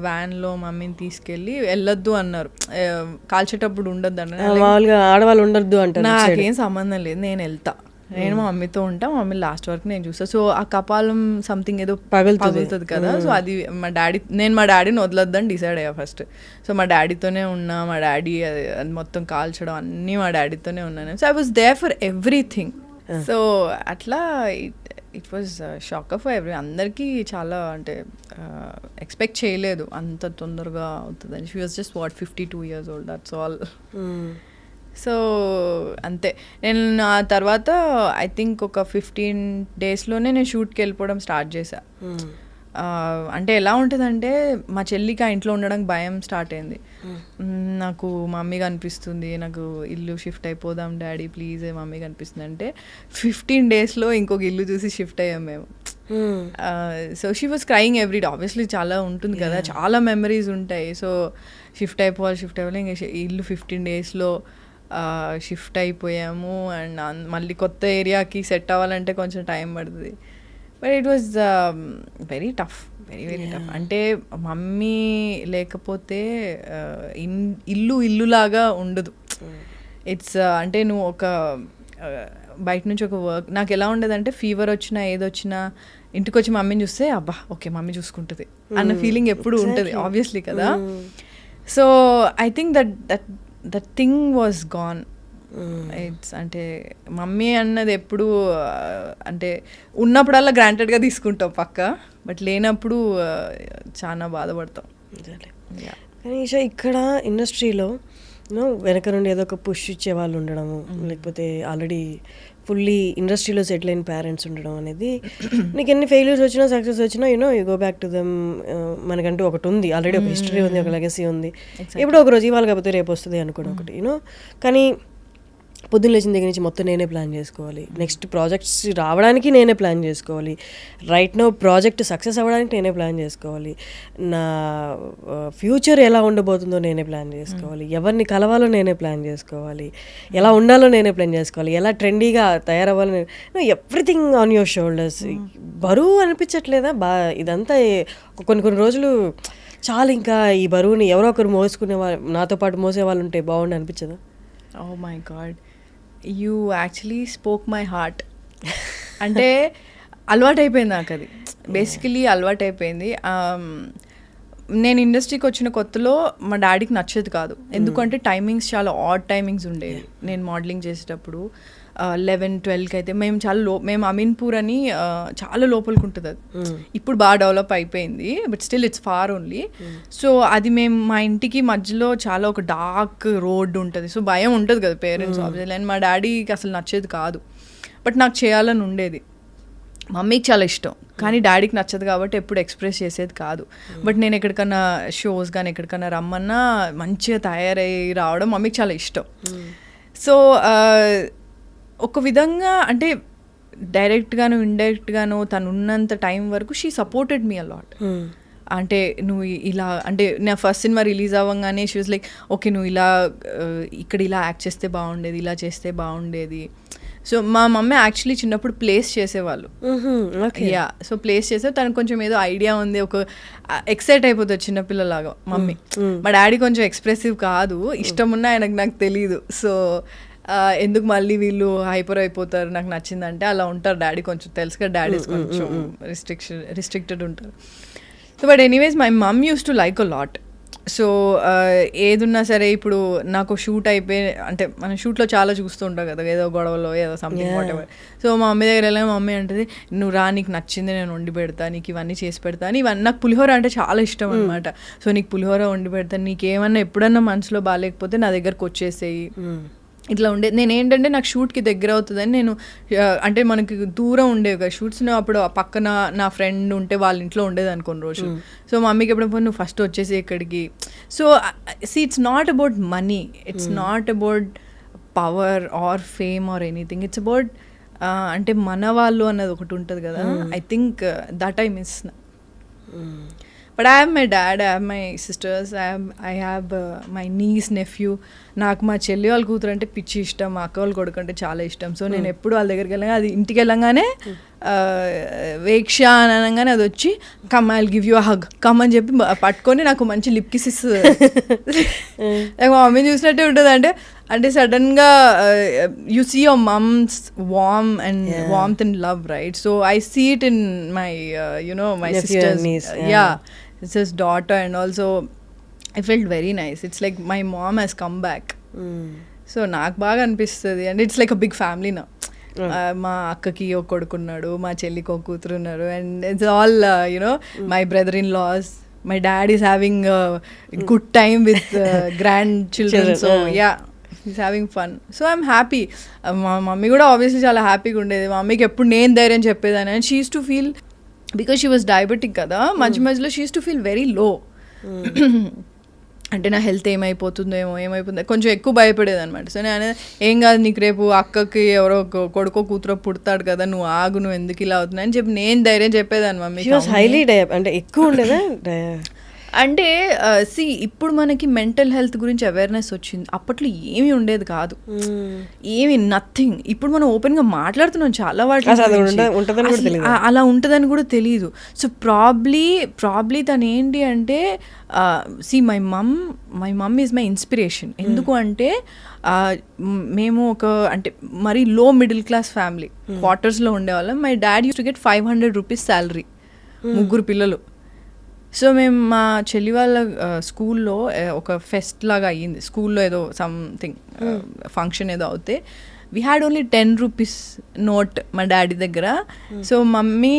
వ్యాన్లో మమ్మీని తీసుకెళ్ళి వెళ్ళొద్దు అన్నారు. కాల్చేటప్పుడు ఉండొద్దు అన్నారు. మామూలుగా ఆడవాళ్ళు ఉండొద్దు అంటారు. నాకేం సంబంధం లేదు, నేను వెళ్తా, నేను మా మమ్మీతో ఉంటా, మమ్మీ లాస్ట్ వరకు నేను చూస్తా. సో ఆ కపాలం సంథింగ్ ఏదో పగులుతుంది కదా. సో అది నేను మా డాడీని వదలొద్దని డిసైడ్ అయ్యా ఫస్ట్. సో మా డాడీతోనే ఉన్నా. మా డాడీ అది మొత్తం కాల్చడం అన్నీ మా డాడీతోనే ఉన్నాను. So I was there for everything. So అట్లా it was shock for every. అందరికీ చాలా అంటే ఎక్స్పెక్ట్ చేయలేదు అంత తొందరగా అవుతుందని. She was just 52 years old, that's all. So అంతే. నేను ఆ తర్వాత ఐ థింక్ ఒక 15 daysలోనే నేను షూట్కి వెళ్ళిపోవడం స్టార్ట్ చేశా. అంటే ఎలా ఉంటుందంటే మా చెల్లికి ఆ ఇంట్లో ఉండడానికి భయం స్టార్ట్ అయింది. నాకు మమ్మీగా అనిపిస్తుంది, నాకు ఇల్లు షిఫ్ట్ అయిపోదాం డాడీ ప్లీజ్ మమ్మీగా అనిపిస్తుంది అంటే 15 daysలో ఇంకొక ఇల్లు చూసి షిఫ్ట్ అయ్యాం మేము. So she was crying everyday. Obviously చాలా ఉంటుంది కదా, చాలా మెమరీస్ ఉంటాయి. సో షిఫ్ట్ అయిపోవాలి ఇంకా ఇల్లు 15 daysలో షిఫ్ట్ అయిపోయాము. అండ్ మళ్ళీ కొత్త ఏరియాకి సెట్ అవ్వాలంటే కొంచెం టైం పడుతుంది. But it was very tough, very tough. అంటే మమ్మీ లేకపోతే ఇల్లులాగా ఉండదు. ఇట్స్ అంటే నువ్వు ఒక బయట నుంచి ఒక వర్క్ నాకు ఎలా ఉండదంటే ఫీవర్ వచ్చినా ఏదొచ్చినా ఇంటికి వచ్చి మమ్మీని చూస్తే అబ్బా ఓకే మమ్మీ చూసుకుంటుంది అన్న ఫీలింగ్ ఎప్పుడు ఉంటుంది ఆబ్వియస్లీ కదా. So I think that thing was gone. It's అంటే మమ్మీ అన్నది ఎప్పుడు అంటే ఉన్నప్పుడల్లా గ్రాంటెడ్గా తీసుకుంటాం పక్క, బట్ లేనప్పుడు చాలా బాధపడతాం. కానీ ఈషా ఇక్కడ ఇండస్ట్రీలో వెనక నుండి ఏదో ఒక పుష్ ఇచ్చే వాళ్ళు ఉండడము, లేకపోతే ఆల్రెడీ ఫుల్లీ ఇండస్ట్రీలో సెటిల్ అయిన పేరెంట్స్ ఉండడం అనేది నీకు ఎన్ని ఫెయిల్యూర్స్ వచ్చినా సక్సెస్ వచ్చినా you go back to them. మనకంటూ ఒకటి ఉంది, ఆల్రెడీ ఒక హిస్టరీ ఉంది, ఒక లెగసీ ఉంది. ఎప్పుడో ఒక రోజు ఇవాళ కాకపోతే రేపు వస్తుంది అనుకోవడం ఒకటి కానీ పొద్దున్న లేచిన దగ్గర నుంచి మొత్తం నేనే ప్లాన్ చేసుకోవాలి, నెక్స్ట్ ప్రాజెక్ట్స్ రావడానికి నేనే ప్లాన్ చేసుకోవాలి, రైట్ నో ప్రాజెక్ట్ సక్సెస్ అవ్వడానికి నేనే ప్లాన్ చేసుకోవాలి, నా ఫ్యూచర్ ఎలా ఉండబోతుందో నేనే ప్లాన్ చేసుకోవాలి, ఎవరిని కలవాలో నేనే ప్లాన్ చేసుకోవాలి, ఎలా ఉండాలో నేనే ప్లాన్ చేసుకోవాలి, ఎలా ట్రెండీగా తయారవ్వాలో ఎవ్రీథింగ్ ఆన్ యువర్ షోల్డర్స్. బరువు అనిపించట్లేదా? ఇదంతా కొన్ని రోజులు చాలా ఇంకా ఈ బరువుని ఎవరో ఒకరు మోసుకునే వాళ్ళు, నాతో పాటు మోసే వాళ్ళు ఉంటే బాగుండి అనిపించదా? Oh my God, you actually spoke my heart. అంటే అలవాటైపోయింది నాకు అది, బేసికలీ అలవాటైపోయింది. నేను ఇండస్ట్రీకి వచ్చిన కొత్తలో మా డాడీకి నచ్చేది కాదు, ఎందుకంటే టైమింగ్స్ చాలా ఆడ్ టైమింగ్స్ ఉండేవి. నేను మోడలింగ్ చేసేటప్పుడు 11-12కి అయితే మేము అమీన్పూర్ అని చాలా లోపలికి ఉంటుంది అది. ఇప్పుడు బాగా డెవలప్ అయిపోయింది, but still it's far only. సో అది మేము మా ఇంటికి మధ్యలో చాలా ఒక డార్క్ రోడ్ ఉంటుంది, సో భయం ఉంటుంది కదా పేరెంట్స్ ఆబ్వియస్లీ. అండ్ మా డాడీకి అసలు నచ్చేది కాదు, బట్ నాకు చేయాలని ఉండేది. మమ్మీకి చాలా ఇష్టం, కానీ డాడీకి నచ్చదు కాబట్టి ఎప్పుడు ఎక్స్ప్రెస్ చేసేది కాదు. బట్ నేను ఎక్కడికన్నా షోస్ కానీ ఎక్కడికన్నా రమ్మన్నా మంచిగా తయారై రావడం మమ్మీకి చాలా ఇష్టం. సో ఒక విధంగా అంటే డైరెక్ట్గాను ఇండైరెక్ట్గాను తను ఉన్నంత టైం వరకు షీ సపోర్టెడ్ మీ అలాట్. అంటే నువ్వు ఇలా అంటే నా ఫస్ట్ సినిమా రిలీజ్ అవ్వగానే షీ వాజ్ లైక్, ఓకే నువ్వు ఇలా ఇక్కడ ఇలా యాక్ట్ చేస్తే బాగుండేది, ఇలా చేస్తే బాగుండేది. సో మా మమ్మీ యాక్చువల్లీ చిన్నప్పుడు ప్లేస్ చేసేవాళ్ళు. యా, సో ప్లేస్ చేస్తే తనకు కొంచెం ఏదో ఐడియా ఉంది, ఒక ఎక్సైట్ అయిపోతుంది చిన్నపిల్లలాగా మమ్మీ. మా డాడీ కొంచెం ఎక్స్ప్రెసివ్ కాదు, ఇష్టం ఉన్నా ఆయనకు నాకు తెలీదు. సో ఎందుకు మళ్ళీ వీళ్ళు హైపర్ అయిపోతారు, నాకు నచ్చిందంటే అలా ఉంటారు డాడీ. కొంచెం తెలుసు కదా డాడీస్ కొంచెం రిస్ట్రిక్టెడ్ ఉంటారు. So but anyways my mum used to like a lot. So ఏదున్నా సరే ఇప్పుడు నాకు షూట్ అయిపోయి అంటే మనం షూట్లో చాలా చూస్తూ ఉంటాం కదా, ఏదో గొడవలో ఏదో సంథింగ్ వాట్ ఎవర్. సో మా మమ్మీ దగ్గర వెళ్ళాక మా మమ్మీ అంటది, నువ్వు రా నీకు నచ్చింది నేను వండి పెడతా, నీకు ఇవన్నీ చేసి పెడతాను. ఇవన్నీ నాకు పులిహోర అంటే చాలా ఇష్టం అనమాట. సో నీకు పులిహోర వండి పెడతాను, నీకు ఏమన్నా ఎప్పుడన్నా మనసులో బాగాలేకపోతే నా దగ్గరకు వచ్చేసేయి. ఇట్లా ఉండేది. నేను ఏంటంటే నాకు షూట్కి దగ్గర అవుతుందని నేను అంటే మనకి దూరం ఉండేవి కదా షూట్స్. అప్పుడు పక్కన నా ఫ్రెండ్ ఉంటే వాళ్ళ ఇంట్లో ఉండేది అనుకోని రోజు. సో మమ్మీకి ఎప్పుడైనా నువ్వు ఫస్ట్ వచ్చేసి ఇక్కడికి. So it's not about money, it's not about power or fame or anything, it's about అంటే మన వాళ్ళు అన్నది ఒకటి ఉంటుంది కదా. I think that I miss. But I have my dad, I have my sisters, I have my niece, nephew. నాకు మా చెల్లి వాళ్ళ కూతురు అంటే పిచ్చి ఇష్టం, మా అక్క వాళ్ళ కొడుకు అంటే చాలా ఇష్టం. సో నేను ఎప్పుడు వాళ్ళ దగ్గరికి వెళ్ళగా అది ఇంటికి వెళ్ళంగానే వేక్ష అని అనగానే అది వచ్చి come I will give you a hug come అని చెప్పి పట్టుకొని నాకు మంచి లిప్ కిస్ ఇస్తుంది. మా మమ్మీని చూసినట్టే ఉంటుంది. అంటే సడన్గా you see your mum's warmth and love, right? So I see it in my my sisters, yeah, it's his daughter, and also I felt very nice. It's like my mom has come back. So నాకు బాగా అనిపిస్తుంది. And it's like a big family నా. మా అక్కకి ఒక కొడుకున్నాడు, మా చెల్లికి ఒక కూతురు ఉన్నారు, and it's all my brother in laws. My dad is having good time with grandchildren. So yeah, he's having fun. So I'm happy. మా మమ్మీ కూడా ఆబ్వియస్లీ చాలా హ్యాపీగా ఉండేది. మా మమ్మీకి ఎప్పుడు నేను ధైర్యం చెప్పేదాన్ని. And she used to feel, because she was diabetic కదా, మధ్యలో she used to feel very low. అంటే నా హెల్త్ ఏమైపోతుందో కొంచెం ఎక్కువ భయపడేది అనమాట. సో నేను ఏం కాదు, నీకు రేపు అక్కకి ఎవరో కొడుకో కూతురో పుడతాడు కదా, నువ్వు ఆగు, నువ్వు ఎందుకు ఇలా అవుతున్నావు అని చెప్పి నేను ధైర్యం చెప్పేదాన్ని మమ్మీ. హైలీ అంటే ఎక్కువ ఉండేదా? అంటే ఇప్పుడు మనకి మెంటల్ హెల్త్ గురించి అవేర్నెస్ వచ్చింది, అప్పట్లో ఏమీ ఉండేది కాదు, ఏమి నథింగ్. ఇప్పుడు మనం ఓపెన్గా మాట్లాడుతున్నాం చాలా వాటి, అలా ఉంటుందని కూడా తెలియదు. సో ప్రాబ్లీ తను ఏంటి అంటే my mum is my inspiration. ఎందుకు అంటే మేము అంటే మరీ లో మిడిల్ క్లాస్ ఫ్యామిలీ, క్వార్టర్స్లో ఉండేవాళ్ళం. My dad used to get 500 rupees salary, 3 పిల్లలు. సో మేము మా చెల్లి వాళ్ళ స్కూల్లో ఒక ఫెస్ట్ లాగా అయ్యింది, స్కూల్లో ఏదో సంథింగ్ ఫంక్షన్ ఏదో అవుతే we had only 10 rupees note మా డాడీ దగ్గర. సో మమ్మీ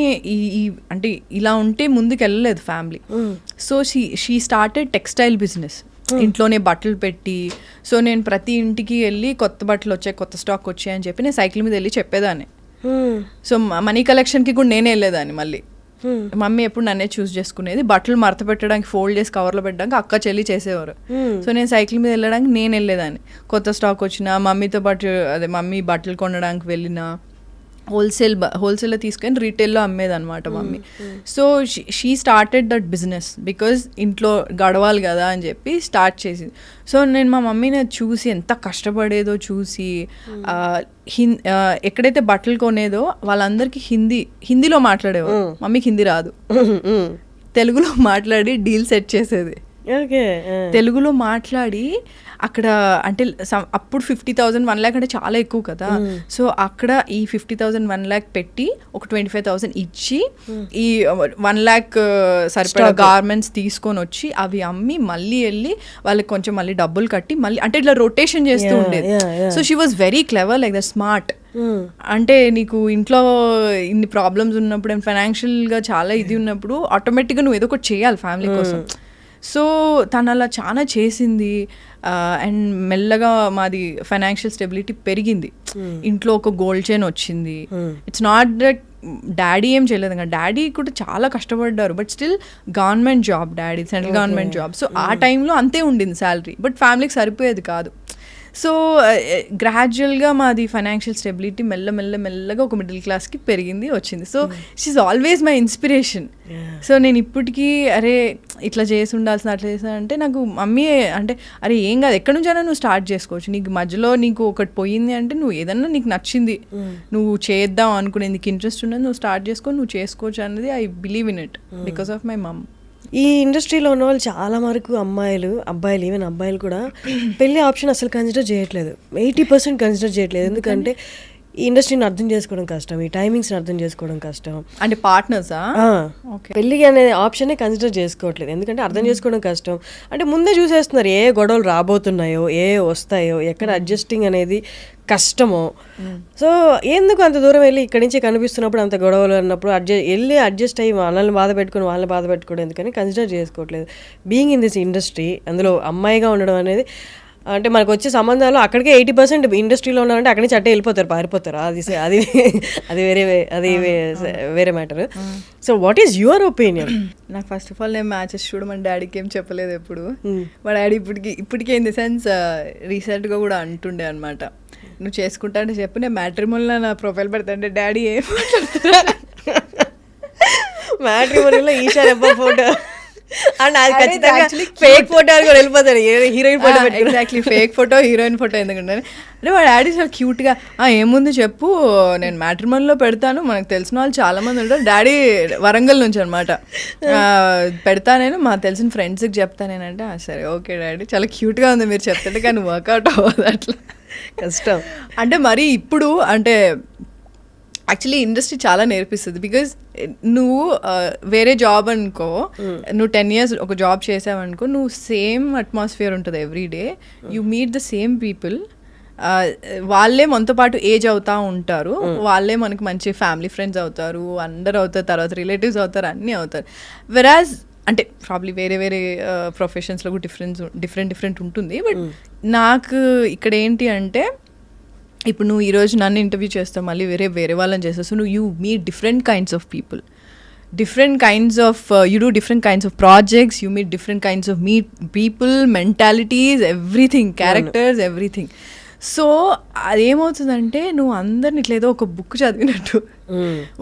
ఈ అంటే ఇలా ఉంటే ముందుకు వెళ్ళలేదు family. So she started textile business, ఇంట్లోనే బట్టలు పెట్టి. సో నేను ప్రతి ఇంటికి వెళ్ళి కొత్త బట్టలు వచ్చాయి, కొత్త స్టాక్ వచ్చాయి అని చెప్పి నేను సైకిల్ మీద వెళ్ళి చెప్పేదాన్ని. సో మనీ కలెక్షన్కి కూడా నేనే వెళ్ళేదాన్ని. మళ్ళీ మమ్మీ ఎప్పుడు నన్నే చూస్ చేసుకునేది. బట్టలు మడత పెట్టడానికి, ఫోల్డ్ చేసి కవర్లో పెట్టడానికి అక్క చెల్లి చేసేవారు. సో నేను సైకిల్ మీద వెళ్ళడానికి నేను వెళ్ళేదాన్ని. కొత్త స్టాక్ వచ్చినా మమ్మీతో పాటు, అదే మమ్మీ బట్టలు కొనడానికి వెళ్ళినా హోల్సేల్లో తీసుకొని రీటైల్లో అమ్మేదన్నమాట mummy. So she started that business because ఇంట్లో గడవాలి కదా అని చెప్పి స్టార్ట్ చేసింది. సో నేను మా మమ్మీని చూసి ఎంత కష్టపడేదో చూసి, ఎక్కడైతే బట్టలు కొనేదో వాళ్ళందరికీ హిందీలో మాట్లాడేవారు. మమ్మీకి హిందీ రాదు, తెలుగులో మాట్లాడి డీల్ సెట్ చేసేది. తెలుగులో మాట్లాడి అక్కడ అంటే అప్పుడు 50,000 1 lakh అంటే చాలా ఎక్కువ కదా. సో అక్కడ ఈ 50,000 1 lakh పెట్టి ఒక 25,000 ఇచ్చి ఈ 1 lakh సరిపడా గార్మెంట్స్ తీసుకొని వచ్చి అవి అమ్మి మళ్ళీ వెళ్ళి వాళ్ళకి కొంచెం మళ్ళీ డబ్బులు కట్టి మళ్ళీ అంటే ఇట్లా రొటేషన్ చేస్తూ ఉండేది. So she was very clever like the smart. అంటే నీకు ఇంట్లో ఇన్ని ప్రాబ్లమ్స్ ఉన్నప్పుడు అండ్ ఫైనాన్షియల్గా చాలా ఇది ఉన్నప్పుడు ఆటోమేటిక్గా నువ్వు ఏదో ఒకటి చేయాలి ఫ్యామిలీ కోసం. సో తను అలా చాలా చేసింది. అండ్ మెల్లగా మాది ఫైనాన్షియల్ స్టెబిలిటీ పెరిగింది. ఇంట్లో ఒక గోల్డ్ చైన్ వచ్చింది. ఇట్స్ నాట్ దట్ డాడీ ఏం చేయలేదు కదా, డాడీ కూడా చాలా కష్టపడ్డారు. But still government job, daddy central government job. So ఆ టైంలో అంతే ఉండింది శాలరీ, బట్ ఫ్యామిలీకి సరిపోయేది కాదు. సో గ్రాడ్యువల్గా మాది ఫైనాన్షియల్ స్టెబిలిటీ మెల్లగా ఒక మిడిల్ క్లాస్కి పెరిగింది, వచ్చింది. So she's always my inspiration. So నేను ఇప్పటికీ అరే ఇట్లా చేసి ఉండాల్సిన, అట్లా చేసిన అంటే నాకు మమ్మీ అంటే అరే ఏం కాదు, ఎక్కడి నుంచైనా నువ్వు స్టార్ట్ చేసుకోవచ్చు. నీకు మధ్యలో నీకు ఒకటి పోయింది అంటే నువ్వు ఏదన్నా నీకు నచ్చింది నువ్వు చేద్దాం అనుకునే, నీకు ఇంట్రెస్ట్ ఉన్నది నువ్వు స్టార్ట్ చేసుకొని నువ్వు చేసుకోవచ్చు అనేది I believe in it because of my mom. ఈ ఇండస్ట్రీలో ఉన్న వాళ్ళు చాలా వరకు అబ్బాయిలు ఈవెన్ అబ్బాయిలు కూడా పెళ్లి ఆప్షన్ అసలు కన్సిడర్ చేయట్లేదు. 80% కన్సిడర్ చేయట్లేదు. ఎందుకంటే ఈ ఇండస్ట్రీని అర్థం చేసుకోవడం కష్టం, ఈ టైమింగ్స్ని అర్థం చేసుకోవడం కష్టం. అంటే పార్ట్నర్సా పెళ్లి అనే ఆప్షనే కన్సిడర్ చేసుకోవట్లేదు, ఎందుకంటే అర్థం చేసుకోవడం కష్టం. అంటే ముందే చూసేస్తున్నారు ఏ గొడవలు రాబోతున్నాయో, ఏ వస్తాయో, ఎక్కడ అడ్జస్టింగ్ అనేది కష్టమో. సో ఎందుకు అంత దూరం వెళ్ళి ఇక్కడి నుంచి కనిపిస్తున్నప్పుడు అంత గొడవలు అన్నప్పుడు అడ్జస్ట్ అయ్యి వాళ్ళని బాధ పెట్టుకుని వాళ్ళని బాధ పెట్టుకోవడం ఎందుకని కన్సిడర్ చేసుకోవట్లేదు. బీయింగ్ ఇన్ దిస్ ఇండస్ట్రీ, అందులో అమ్మాయిగా ఉండడం అనేది అంటే మనకు వచ్చే సంబంధాలు అక్కడికే 80% ఇండస్ట్రీలో ఉన్నారంటే అక్కడి నుంచి అట్టే వెళ్ళిపోతారు, పారిపోతారు. అది వేరే matter. So what is your opinion? నాకు ఫస్ట్ ఆఫ్ ఆల్ నేను మ్యాచెస్ చూడమని డాడీకి ఏం చెప్పలేదు ఎప్పుడు. మా డాడీ ఇప్పటికే ఇన్ ది సెన్స్ రీసెంట్గా కూడా అంటుండే అనమాట, నువ్వు చేసుకుంటా అంటే చెప్పు, నేను మ్యాట్రిమోనీలో నా ప్రొఫైల్ పెడతా అంటే డాడీ ఏం మాట్లాడుతున్నా మ్యాట్రిమోనీలో ఈషా రెబ్బా ఫోటో అండ్ అది ఖచ్చితంగా ఫేక్ ఫోటో కూడా వెళ్ళిపోతాడు, heroine photo. Exactly fake photo, heroine photo ఎందుకంటే అంటే మా డాడీ చాలా క్యూట్గా ఏముంది చెప్పు నేను మ్యాట్రిమోనీలో పెడతాను, మనకు తెలిసిన వాళ్ళు చాలా మంది ఉంటారు. డాడీ వరంగల్ నుంచి అనమాట, పెడతా నేను మా తెలిసిన ఫ్రెండ్స్కి చెప్తా నేనంటే సరే ఓకే డాడీ చాలా క్యూట్గా ఉంది మీరు చెప్తుంటే, కానీ వర్కౌట్ అవ్వదు, అట్లా కష్టం. అంటే మరి ఇప్పుడు అంటే యాక్చువల్లీ ఇండస్ట్రీ చాలా నేర్పిస్తుంది. బికాజ్ నువ్వు వేరే జాబ్ అనుకో, నువ్వు 10 years ఒక జాబ్ చేసావనుకో, నువ్వు సేమ్ అట్మాస్ఫియర్ ఉంటుంది every day, you meet the same people, వాళ్ళే మనతో పాటు ఏజ్ అవుతూ ఉంటారు, వాళ్ళే మనకు మంచి ఫ్యామిలీ ఫ్రెండ్స్ అవుతారు, అందరు అవుతారు, తర్వాత రిలేటివ్స్ అవుతారు, అన్నీ అవుతారు. వెరాజ్ అంటే ప్రాబ్లీ వేరే ప్రొఫెషన్స్లో కూడా డిఫరెంట్ ఉంటుంది. బట్ నాకు ఇక్కడ ఏంటి అంటే ఇప్పుడు నువ్వు ఈరోజు నన్ను ఇంటర్వ్యూ చేస్తావు, మళ్ళీ వేరే వాళ్ళని చేస్తావు. సో నువ్వు you meet different kinds of people, different kinds of you do different kinds of projects, you meet different kinds of people, mentalities, everything, characters, everything. So అదేమవుతుందంటే నువ్వు అందరిని ఇట్లా ఏదో ఒక బుక్ చదివినట్టు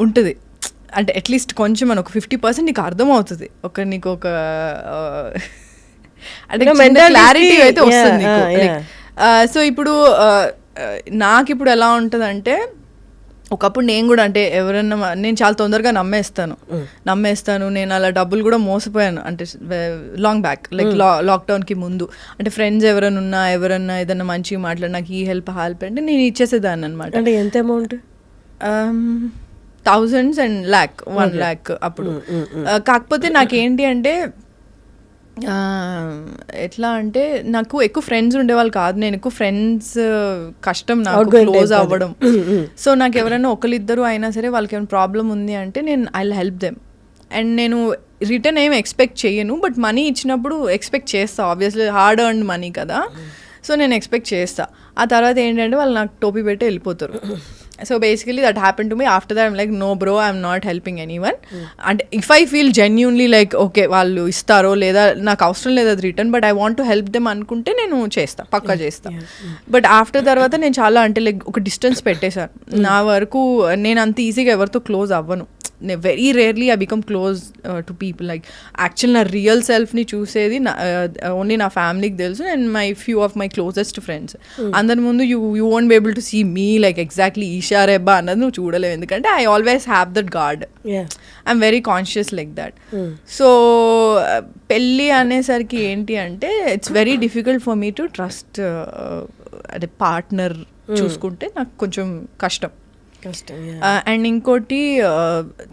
ఉంటుంది. అంటే అట్లీస్ట్ కొంచెం మన ఒక 50% నీకు అర్థమవుతుంది, నీకు ఒక అంటే క్లారిటీ అయితే వస్తుంది నీకు. సో ఇప్పుడు నాకు ఇప్పుడు ఎలా ఉంటుందంటే, ఒకప్పుడు నేను కూడా అంటే ఎవరన్నా నేను చాలా తొందరగా నమ్మేస్తాను. నేను అలా డబ్బులు కూడా మోసపోయాను, అంటే లాంగ్ బ్యాక్ లైక్ లాక్డౌన్కి ముందు. అంటే ఫ్రెండ్స్ ఎవరైనా ఏదన్నా మంచిగా మాట్లాడి నాకు ఈ హెల్ప్ అంటే నేను ఇచ్చేసేదాన్ని అనమాట. అంటే ఎంత amount? Thousands and lack 1 lakh అప్పుడు. కాకపోతే నాకేంటి అంటే ఎట్లా అంటే నాకు ఎక్కువ ఫ్రెండ్స్ ఉండేవాళ్ళు కాదు. నేను ఎక్కువ ఫ్రెండ్స్ కష్టం నాకు క్లోజ్ అవ్వడం. సో నాకు ఎవరైనా ఒకరిద్దరు అయినా సరే వాళ్ళకి ఏమైనా ప్రాబ్లం ఉంది అంటే నేను I will help them. And నేను రిటర్న్ ఏం ఎక్స్పెక్ట్ చేయను, బట్ మనీ ఇచ్చినప్పుడు ఎక్స్పెక్ట్ చేస్తా. ఆబ్వియస్లీ హార్డ్ ఎర్న్డ్ మనీ కదా, సో నేను ఎక్స్పెక్ట్ చేస్తా. ఆ తర్వాత ఏంటంటే వాళ్ళు నాకు టోపీ పెట్టి వెళ్ళిపోతారు. So basically that happen to me. After that I'm like no bro, I'm not helping anyone. అంటే if I feel genuinely like okay వాళ్ళు ఇస్తారో లేదా నాకు అవసరం లేదు అది return, but I want to help them అనుకుంటే నేను చేస్తా, పక్కా చేస్తా. బట్ ఆఫ్టర్ తర్వాత నేను చాలా అంటే లైక్ ఒక డిస్టెన్స్ పెట్టేశాను. నా వరకు నేను అంత ఈజీగా ఎవరితో క్లోజ్ అవ్వను. Very rarely I become close to people. Like actual నా రియల్ సెల్ఫ్ని చూసేది ఓన్లీ నా ఫ్యామిలీకి తెలుసు and my few of my closest friends. అందరి ముందు you won't be able to see me like exactly Eesha Rebba అన్నది నువ్వు చూడలేవు, ఎందుకంటే I always have that guard. I'm very conscious like that. So పెళ్ళి అనేసరికి ఏంటి అంటే it's very difficult for me to trust అదే పార్ట్నర్ చూసుకుంటే నాకు కొంచెం కష్టం. అండ్ ఇంకోటి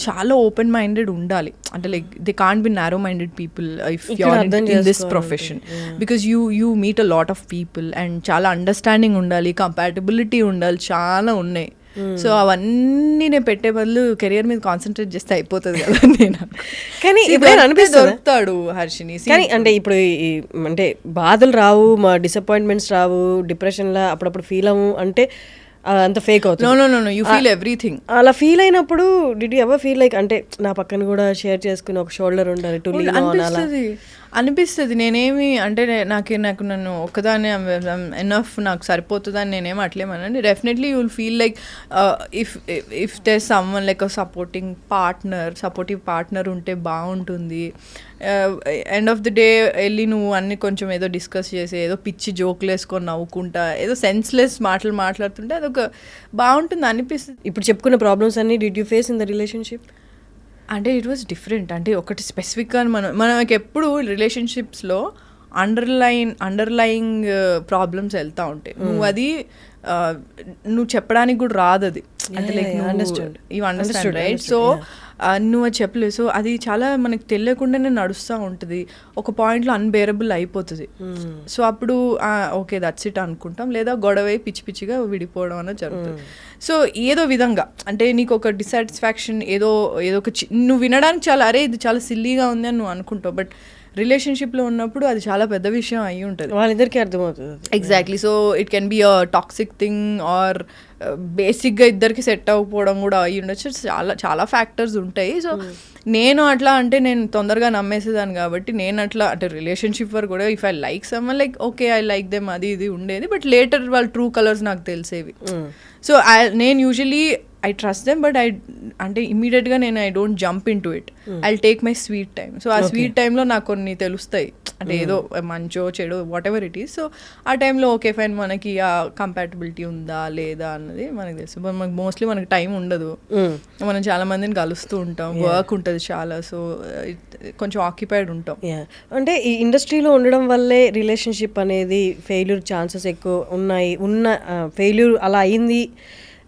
చాలా ఓపెన్ మైండెడ్ ఉండాలి. అంటే like they can't be narrow minded people if you are in this profession, because you meet a lot of people and చాలా అండర్స్టాండింగ్ ఉండాలి, కంపాటబిలిటీ ఉండాలి, చాలా ఉన్నాయి. సో అవన్నీ నేను పెట్టే బదులు కెరియర్ మీద కాన్సన్ట్రేట్ చేస్తే అయిపోతుంది కదా. నేను కానీ దొరుకుతాడు హర్షిని. కానీ అంటే ఇప్పుడు అంటే బాధలు రావు, మా డిసప్పాయింట్మెంట్స్ రావు, డిప్రెషన్లో అప్పుడప్పుడు ఫీల్ అవ్వు అంటే అంత ఫేక్ అవుతుంది. No you feel everything. అలా ఫీల్ అయినప్పుడు did you ever feel like అంటే నా పక్కన కూడా షేర్ చేసుకుని ఒక షోల్డర్ ఉండాలి టు లీన్ ఆన్ అలా అనిపిస్తుంది? నేనేమి అంటే నాకు నన్ను ఒక్కదాన్ని ఎనఫ్ నాకు సరిపోతుందని నేనేమి అట్లేమనండి. Definitely you will feel like if there someone like a supportive partner ఉంటే బాగుంటుంది. ఎండ్ ఆఫ్ ది డే వెళ్ళి నువ్వు అన్ని కొంచెం ఏదో డిస్కస్ చేసి ఏదో పిచ్చి జోకులు వేసుకొని నవ్వుకుంటా ఏదో సెన్స్లెస్ మాటలు మాట్లాడుతుంటే అదొక బాగుంటుంది అనిపిస్తుంది. ఇప్పుడు చెప్పుకున్న ప్రాబ్లమ్స్ అన్ని did you face in the relationship? అంటే ఇట్ వాజ్ డిఫరెంట్. అంటే ఒకటి స్పెసిఫిక్గా మనకి ఎప్పుడు రిలేషన్షిప్స్లో అండర్లయింగ్ ప్రాబ్లమ్స్ వెళ్తూ ఉంటాయి. నువ్వు అది నువ్వు చెప్పడానికి కూడా రాదు అది. అంటే like you understand right? So నువ్వు అది చెప్పలేవు. సో అది చాలా మనకు తెలియకుండానే నడుస్తూ ఉంటుంది. ఒక పాయింట్లో అన్బేరబుల్ అయిపోతుంది. సో అప్పుడు ఓకే దట్స్ ఇట్ అనుకుంటాం, లేదా గొడవ పిచ్చి పిచ్చిగా విడిపోవడం అనేది జరుగుతుంది. సో ఏదో విధంగా అంటే నీకు ఒక డిసాటిస్ఫాక్షన్ ఏదో ఒక నువ్వు వినడానికి చాలా అరే ఇది చాలా సిల్లీగా ఉంది అని నువ్వు అనుకుంటావు, బట్ రిలేషన్షిప్లో ఉన్నప్పుడు అది చాలా పెద్ద విషయం అయ్యి ఉంటుంది, వాళ్ళిద్దరికీ అర్థమవుతుంది. Exactly. So it can be a toxic thing or బేసిక్గా ఇద్దరికి సెట్ అవ్వకపోవడం కూడా అయ్యి ఉండొచ్చు. చాలా ఫ్యాక్టర్స్ ఉంటాయి. సో నేను అట్లా అంటే నేను తొందరగా నమ్మేసేదాన్ని కాబట్టి నేను అట్లా అంటే రిలేషన్షిప్ వరకు కూడా if I like someone like okay I like them అది ఇది ఉండేది, బట్ లేటర్ వాళ్ళ ట్రూ కలర్స్ నాకు తెలిసేవి. సో నేను usually I trust them, but అంటే ఇమీడియట్గా నేను I don't jump in to it. I take my sweet time. So ఆ స్వీట్ టైంలో నాకు కొన్ని తెలుస్తాయి, అంటే ఏదో మంచో చెడు what ever it is. So ఆ టైంలో ఓకే ఫైన్ మనకి ఆ కంపాటబిలిటీ ఉందా లేదా అన్నది మనకు తెలుసు. మనకు మోస్ట్లీ మనకి టైం ఉండదు, మనం చాలా మందిని కలుస్తూ ఉంటాం, వర్క్ ఉంటుంది చాలా, సో కొంచెం ఆక్యుపైడ్ ఉంటాం. అంటే ఈ ఇండస్ట్రీలో ఉండడం వల్లే రిలేషన్షిప్ అనేది ఫెయిల్యూర్ ఛాన్సెస్ ఎక్కువ ఉన్నాయి. ఫెయిల్యూర్ అలా అయింది,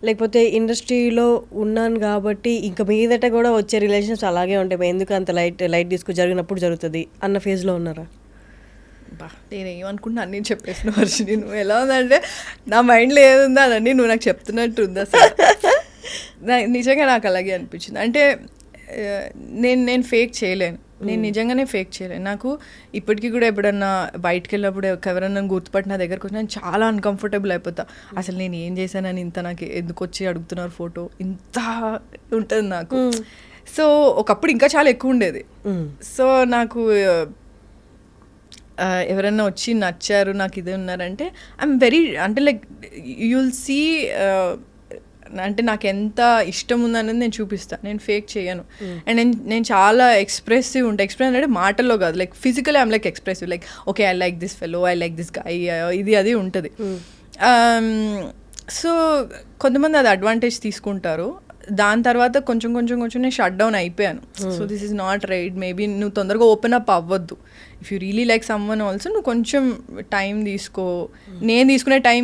లేకపోతే ఇండస్ట్రీలో ఉన్నాను కాబట్టి ఇంకా మీదట కూడా వచ్చే రిలేషన్స్ అలాగే ఉంటాయి, ఎందుకు అంత లైట్ తీసుకు జరిగినప్పుడు జరుగుతుంది అన్న ఫేజ్లో ఉన్నారా? నేను ఏమనుకుంటున్నా అన్నీ చెప్పేసిన వర్షిని. నువ్వు ఎలా ఉందంటే నా మైండ్లో ఏదుందా అన్నీ నువ్వు నాకు చెప్తున్నట్టు ఉందా సార్? నిజంగా నాకు అలాగే అనిపించింది. అంటే నేను ఫేక్ చేయలేను, నేను నిజంగానే ఫేక్ చేయలేను. నాకు ఇప్పటికీ కూడా ఎప్పుడన్నా బయటకు వెళ్ళినప్పుడు ఎవరన్నా గుర్తుపట్టి నా దగ్గరకు వచ్చి నేను చాలా అన్కంఫర్టబుల్ అయిపోతా. అసలు నేను ఏం చేశానని ఇంత నాకు ఎందుకు వచ్చి అడుగుతున్నారు ఫోటో, ఇంత ఉంటుంది నాకు. సో ఒకప్పుడు ఇంకా చాలా ఎక్కువ ఉండేది. సో నాకు ఎవరైనా వచ్చి నచ్చారు నాకు ఇది ఉన్నారంటే ఐఎమ్ వెరీ అంటే లైక్ యూ విల్ సీ అంటే నాకు ఎంత ఇష్టం ఉందనేది నేను చూపిస్తాను, నేను ఫేక్ చేయను. అండ్ నేను చాలా ఎక్స్ప్రెసివ్ ఉంటాను. ఎక్స్ప్రెస్ అంటే మాటల్లో కాదు, like physically I'm like expressive, like okay I like this fellow, I like this guy, ఇది అది ఉంటుంది. సో కొంతమంది అది అడ్వాంటేజ్ తీసుకుంటారు. దాని తర్వాత కొంచెం నేను షట్ డౌన్ అయిపోయాను. So this is not right. Maybe నువ్వు తొందరగా ఓపెన్ అప్ అవ్వద్దు. If you really like someone also నువ్వు కొంచెం టైం తీసుకో. నేను తీసుకునే టైం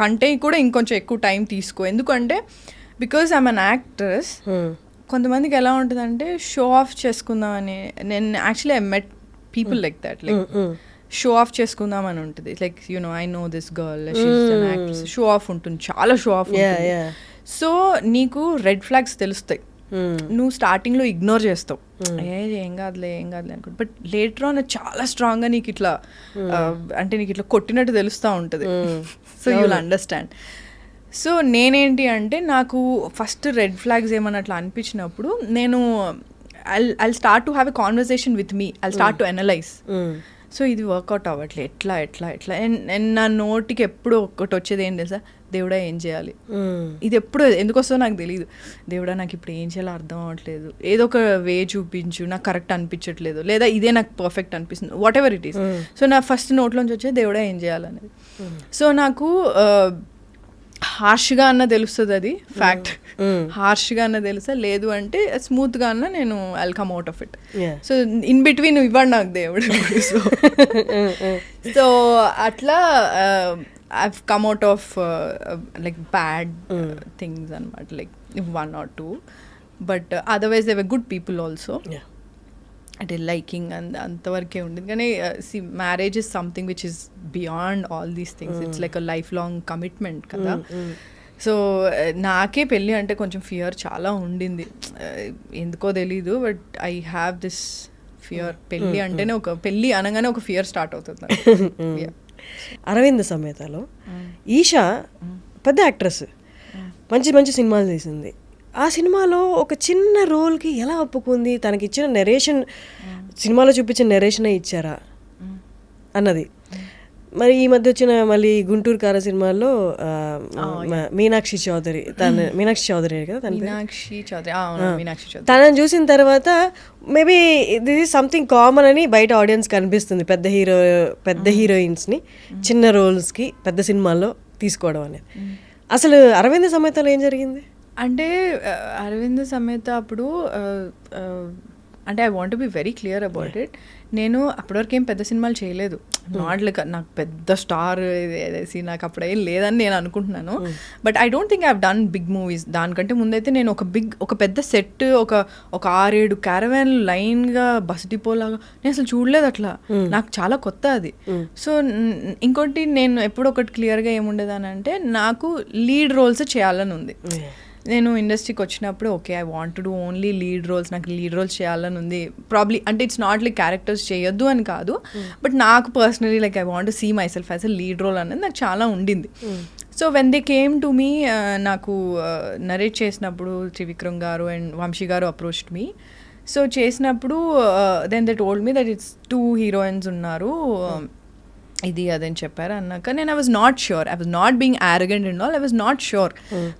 కంటే కూడా ఇంకొంచెం ఎక్కువ టైం తీసుకో. ఎందుకంటే బికాస్ ఐమ్ అన్ యాక్ట్రెస్, కొంతమందికి ఎలా ఉంటుందంటే షో ఆఫ్ చేసుకుందామని. నేను actually I met people like that, like show off చేసుకుందాం అని ఉంటుంది. Like I know this girl, she's an actress. Show off ఉంటుంది, చాలా షో ఆఫ్ ఉంటుంది. సో నీకు రెడ్ ఫ్లాగ్స్ తెలుస్తాయి, నువ్వు స్టార్టింగ్లో ఇగ్నోర్ చేస్తావు, ఏం కాదులే అనుకుంటా. బట్ లేటర్ ఆన్ చాలా స్ట్రాంగ్గా నీకు ఇట్లా అంటే నీకు ఇట్లా కొట్టినట్టు తెలుస్తూ ఉంటుంది. So you will understand. So నేనేంటి అంటే నాకు ఫస్ట్ రెడ్ ఫ్లాగ్స్ ఏమన్నా అట్లా అనిపించినప్పుడు నేను I'll start to have a conversation with me, I'll start to analyse. So ఇది వర్కౌట్ అవ్వట్లే, ఎట్లా అండ్ నా నోటికి ఎప్పుడు ఒకటి వచ్చేది ఏం తెలుసా, దేవుడా ఏం చేయాలి. ఇది ఎప్పుడు ఎందుకు వస్తుందో నాకు తెలియదు. దేవుడా నాకు ఇప్పుడు ఏం చేయాలో అర్థం అవ్వట్లేదు, ఏదో ఒక వే చూపించు, నాకు కరెక్ట్ అనిపించట్లేదు, లేదా ఇదే నాకు పర్ఫెక్ట్ అనిపిస్తుంది, what ever it is. So నా ఫస్ట్ నోట్లోంచి వచ్చేది దేవుడా ఏం చేయాలనేది. సో నాకు హార్ష్గా అన్న తెలుస్తుంది, అది ఫ్యాక్ట్. హార్ష్గా అన్న తెలుసా, లేదు అంటే స్మూత్గా అన్న నేను I'll come out of it. So in between ఇవ్వండి నాకు దేవుడు. సో అట్లా I've come out of like bad things and like one or two, but otherwise they were good people also. అంటే లైకింగ్ అంతవరకే ఉండేది. కానీ see marriage is something which is beyond all these things. It's like a life long commitment కదా. So నాకే పెళ్ళి అంటే కొంచెం fear చాలా ఉండింది, ఎందుకో తెలీదు. But I have this fear. పెళ్ళి అంటేనే పెళ్ళి అనగానే ఒక ఫియర్ స్టార్ట్ అవుతుంది. అరవింద్ సమేతలో ఈషా పెద్ద యాక్ట్రెస్, మంచి మంచి సినిమాలు తీసింది. ఆ సినిమాలో ఒక చిన్న రోల్కి ఎలా ఒప్పుకుంది, తనకి ఇచ్చిన నెరేషన్, సినిమాలో చూపించిన నెరేషనే ఇచ్చారా అన్నది. మరి ఈ మధ్య వచ్చిన మళ్ళీ గుంటూరు కార సినిమాల్లో మీనాక్షి చౌదరి కదా తనని చూసిన తర్వాత maybe this is something common అని బయట ఆడియన్స్ కనిపిస్తుంది. పెద్ద హీరోయిన్స్ని చిన్న రోల్స్కి పెద్ద సినిమాల్లో తీసుకోవడం అనేది. అసలు అరవింద సమేతలో ఏం జరిగింది అంటే, అరవింద సమేత అప్పుడు అంటే I want be very clear about it. నేను అప్పటివరకు ఏం పెద్ద సినిమాలు చేయలేదు. నాట్ లైక్ నాకు పెద్ద స్టార్ వేసి నాకు అప్పుడు ఏం లేదని నేను అనుకుంటున్నాను. But I don't think I have done big movies. దానికంటే ముందైతే నేను ఒక పెద్ద సెట్, ఒక 6-7 క్యారవాన్ లైన్గా బస్ డిపో లాగా నేను అసలు చూడలేదు. అట్లా నాకు చాలా కొత్త అది. సో ఇంకోటి నేను ఎప్పుడు ఒకటి క్లియర్గా ఏముండేదని అంటే, నాకు లీడ్ రోల్స్ చేయాలని ఉంది. నేను ఇండస్ట్రీకి వచ్చినప్పుడు okay I want to do only lead roles, నాకు లీడ్ రోల్స్ చేయాలని ఉంది. ప్రాబ్లీ అంటే ఇట్స్ నాట్ లైక్ క్యారెక్టర్స్ చేయొద్దు అని కాదు, బట్ నాకు personally like I want to see myself as a lead role అనేది నాకు చాలా ఉండింది. So when they came to me, నాకు నరేట్ చేసినప్పుడు త్రివిక్రమ్ గారు అండ్ వంశీ గారు అప్రోచ్డ్ మీ. సో చేసినప్పుడు then they told me that it's 2 heroines ఉన్నారు, ఇది అదని చెప్పారు. అన్నాక నేను I was not sure, I was not being arrogant and all, I was not sure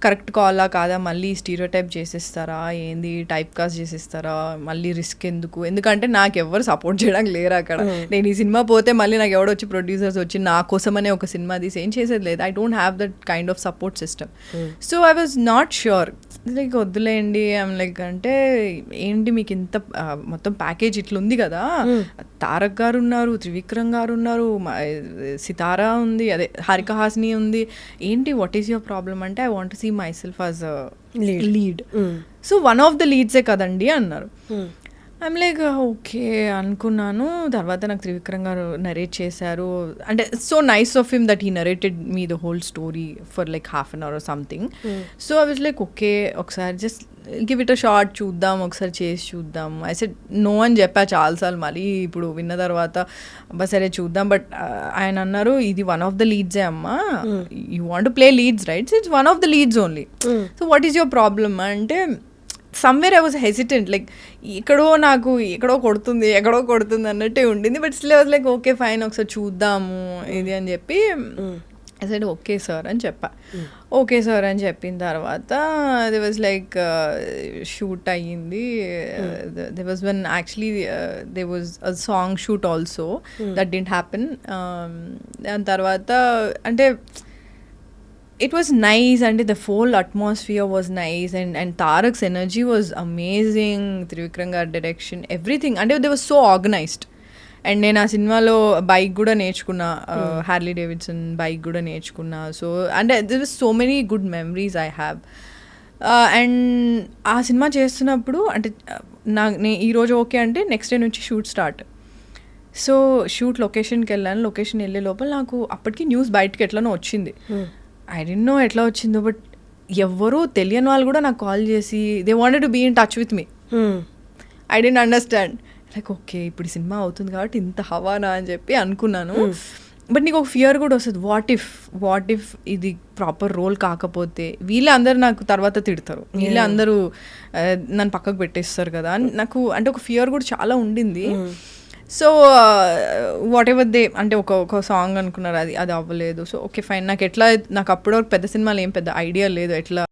correct కాలా కాదా, మళ్ళీ స్టీరియో టైప్ చేసేస్తారా ఏంది, టైప్ కాస్ట్ చేసేస్తారా, మళ్ళీ రిస్క్ ఎందుకు, ఎందుకంటే నాకు ఎవరు సపోర్ట్ చేయడానికి లేరు అక్కడ. నేను ఈ సినిమా పోతే మళ్ళీ నాకు ఎవడో వచ్చి ప్రొడ్యూసర్స్ వచ్చి నా కోసమనే ఒక సినిమా తీసి ఏం చేసేది లేదు. I don't have that kind of support system. So I was not sure, like వద్దులేండి. ఐమ్ లైక్ అంటే ఏంటి మీకు ఇంత మొత్తం ప్యాకేజ్ ఇట్లా ఉంది కదా, తారక్ గారు ఉన్నారు, త్రివిక్రమ్ గారు ఉన్నారు, సితారా ఉంది, అదే హారిక హాసిని ఉంది, ఏంటి వాట్ ఈస్ యువర్ ప్రాబ్లమ్ అంటే I want to see myself as lead. So one of the లీడ్సే కదండి అన్నారు. ఐమ్ లైక్ ఓకే అనుకున్నాను. తర్వాత నాకు త్రివిక్రమ్ గారు నరేట్ చేశారు. అంటే so nice of him that he narrated me the whole story for like ½ an hour or something. So I was like okay ఒకసారి just give it a shot, చూద్దాం ఒకసారి చేసి చూద్దాం. ఐ సెడ్ నో అని చెప్పా చాలాసార్లు. మళ్ళీ ఇప్పుడు విన్న తర్వాత అబ్బా సరే చూద్దాం. బట్ ఆయన అన్నారు ఇది వన్ ఆఫ్ ద లీడ్సే అమ్మా, you want to play leads right, it's one of the leads only. So what is your problem అంటే somewhere I was hesitant, like ఎక్కడో కొడుతుంది అన్నట్టే ఉండింది. But still I was like okay fine ఒకసారి చూద్దాము ఇది అని చెప్పి ఐ సెడ్ ఓకే సార్ అని చెప్పా. ఓకే సార్ అని చెప్పిన తర్వాత దే వాజ్ లైక్ షూట్ అయ్యింది. They was one actually they was a song shoot also that didn't happen. దాని తర్వాత అంటే it was nice and the whole atmosphere was nice and Tarak's energy was amazing, Trivikram gar direction, everything, and they were so organized. And నేను ఆ సినిమాలో bike కూడా నేర్చుకున్నా, Harley Davidson bike కూడా నేర్చుకున్నా. So and there was so many good memories I have. And ఆ cinema చేస్తున్నప్పుడు అంటే ఈరోజు ఓకే అంటే నెక్స్ట్ డే నుంచి షూట్ స్టార్ట్. సో షూట్ లొకేషన్కి వెళ్ళాను. లొకేషన్ వెళ్ళే లోపల నాకు అప్పటికి న్యూస్ బయటకి ఎట్లనో వచ్చింది. ఐ డోంట్ నో ఎట్లా వచ్చిందో, బట్ ఎవ్వరూ తెలియని వాళ్ళు కూడా నాకు కాల్ చేసి they wanted to be in touch with me. I don't understand, like okay ఇప్పుడు ఈ సినిమా అవుతుంది కాబట్టి ఇంత హవానా అని చెప్పి అనుకున్నాను. బట్ నీకు ఒక ఫియర్ కూడా వస్తుంది, వాట్ ఇఫ్ ఇది ప్రాపర్ రోల్ కాకపోతే వీళ్ళే అందరు నాకు తర్వాత తిడతారు, వీళ్ళే అందరూ నన్ను పక్కకు పెట్టేస్తారు కదా అని నాకు అంటే ఒక ఫియర్ కూడా చాలా ఉండింది. సో వాట్ ఎవర్ దే అంటే ఒక సాంగ్ అనుకున్నారు, అది అవ్వలేదు. సో ఓకే ఫైన్, నాకు అప్పటివరకు పెద్ద సినిమాలు ఏం పెద్ద ఐడియా లేదు ఎట్లా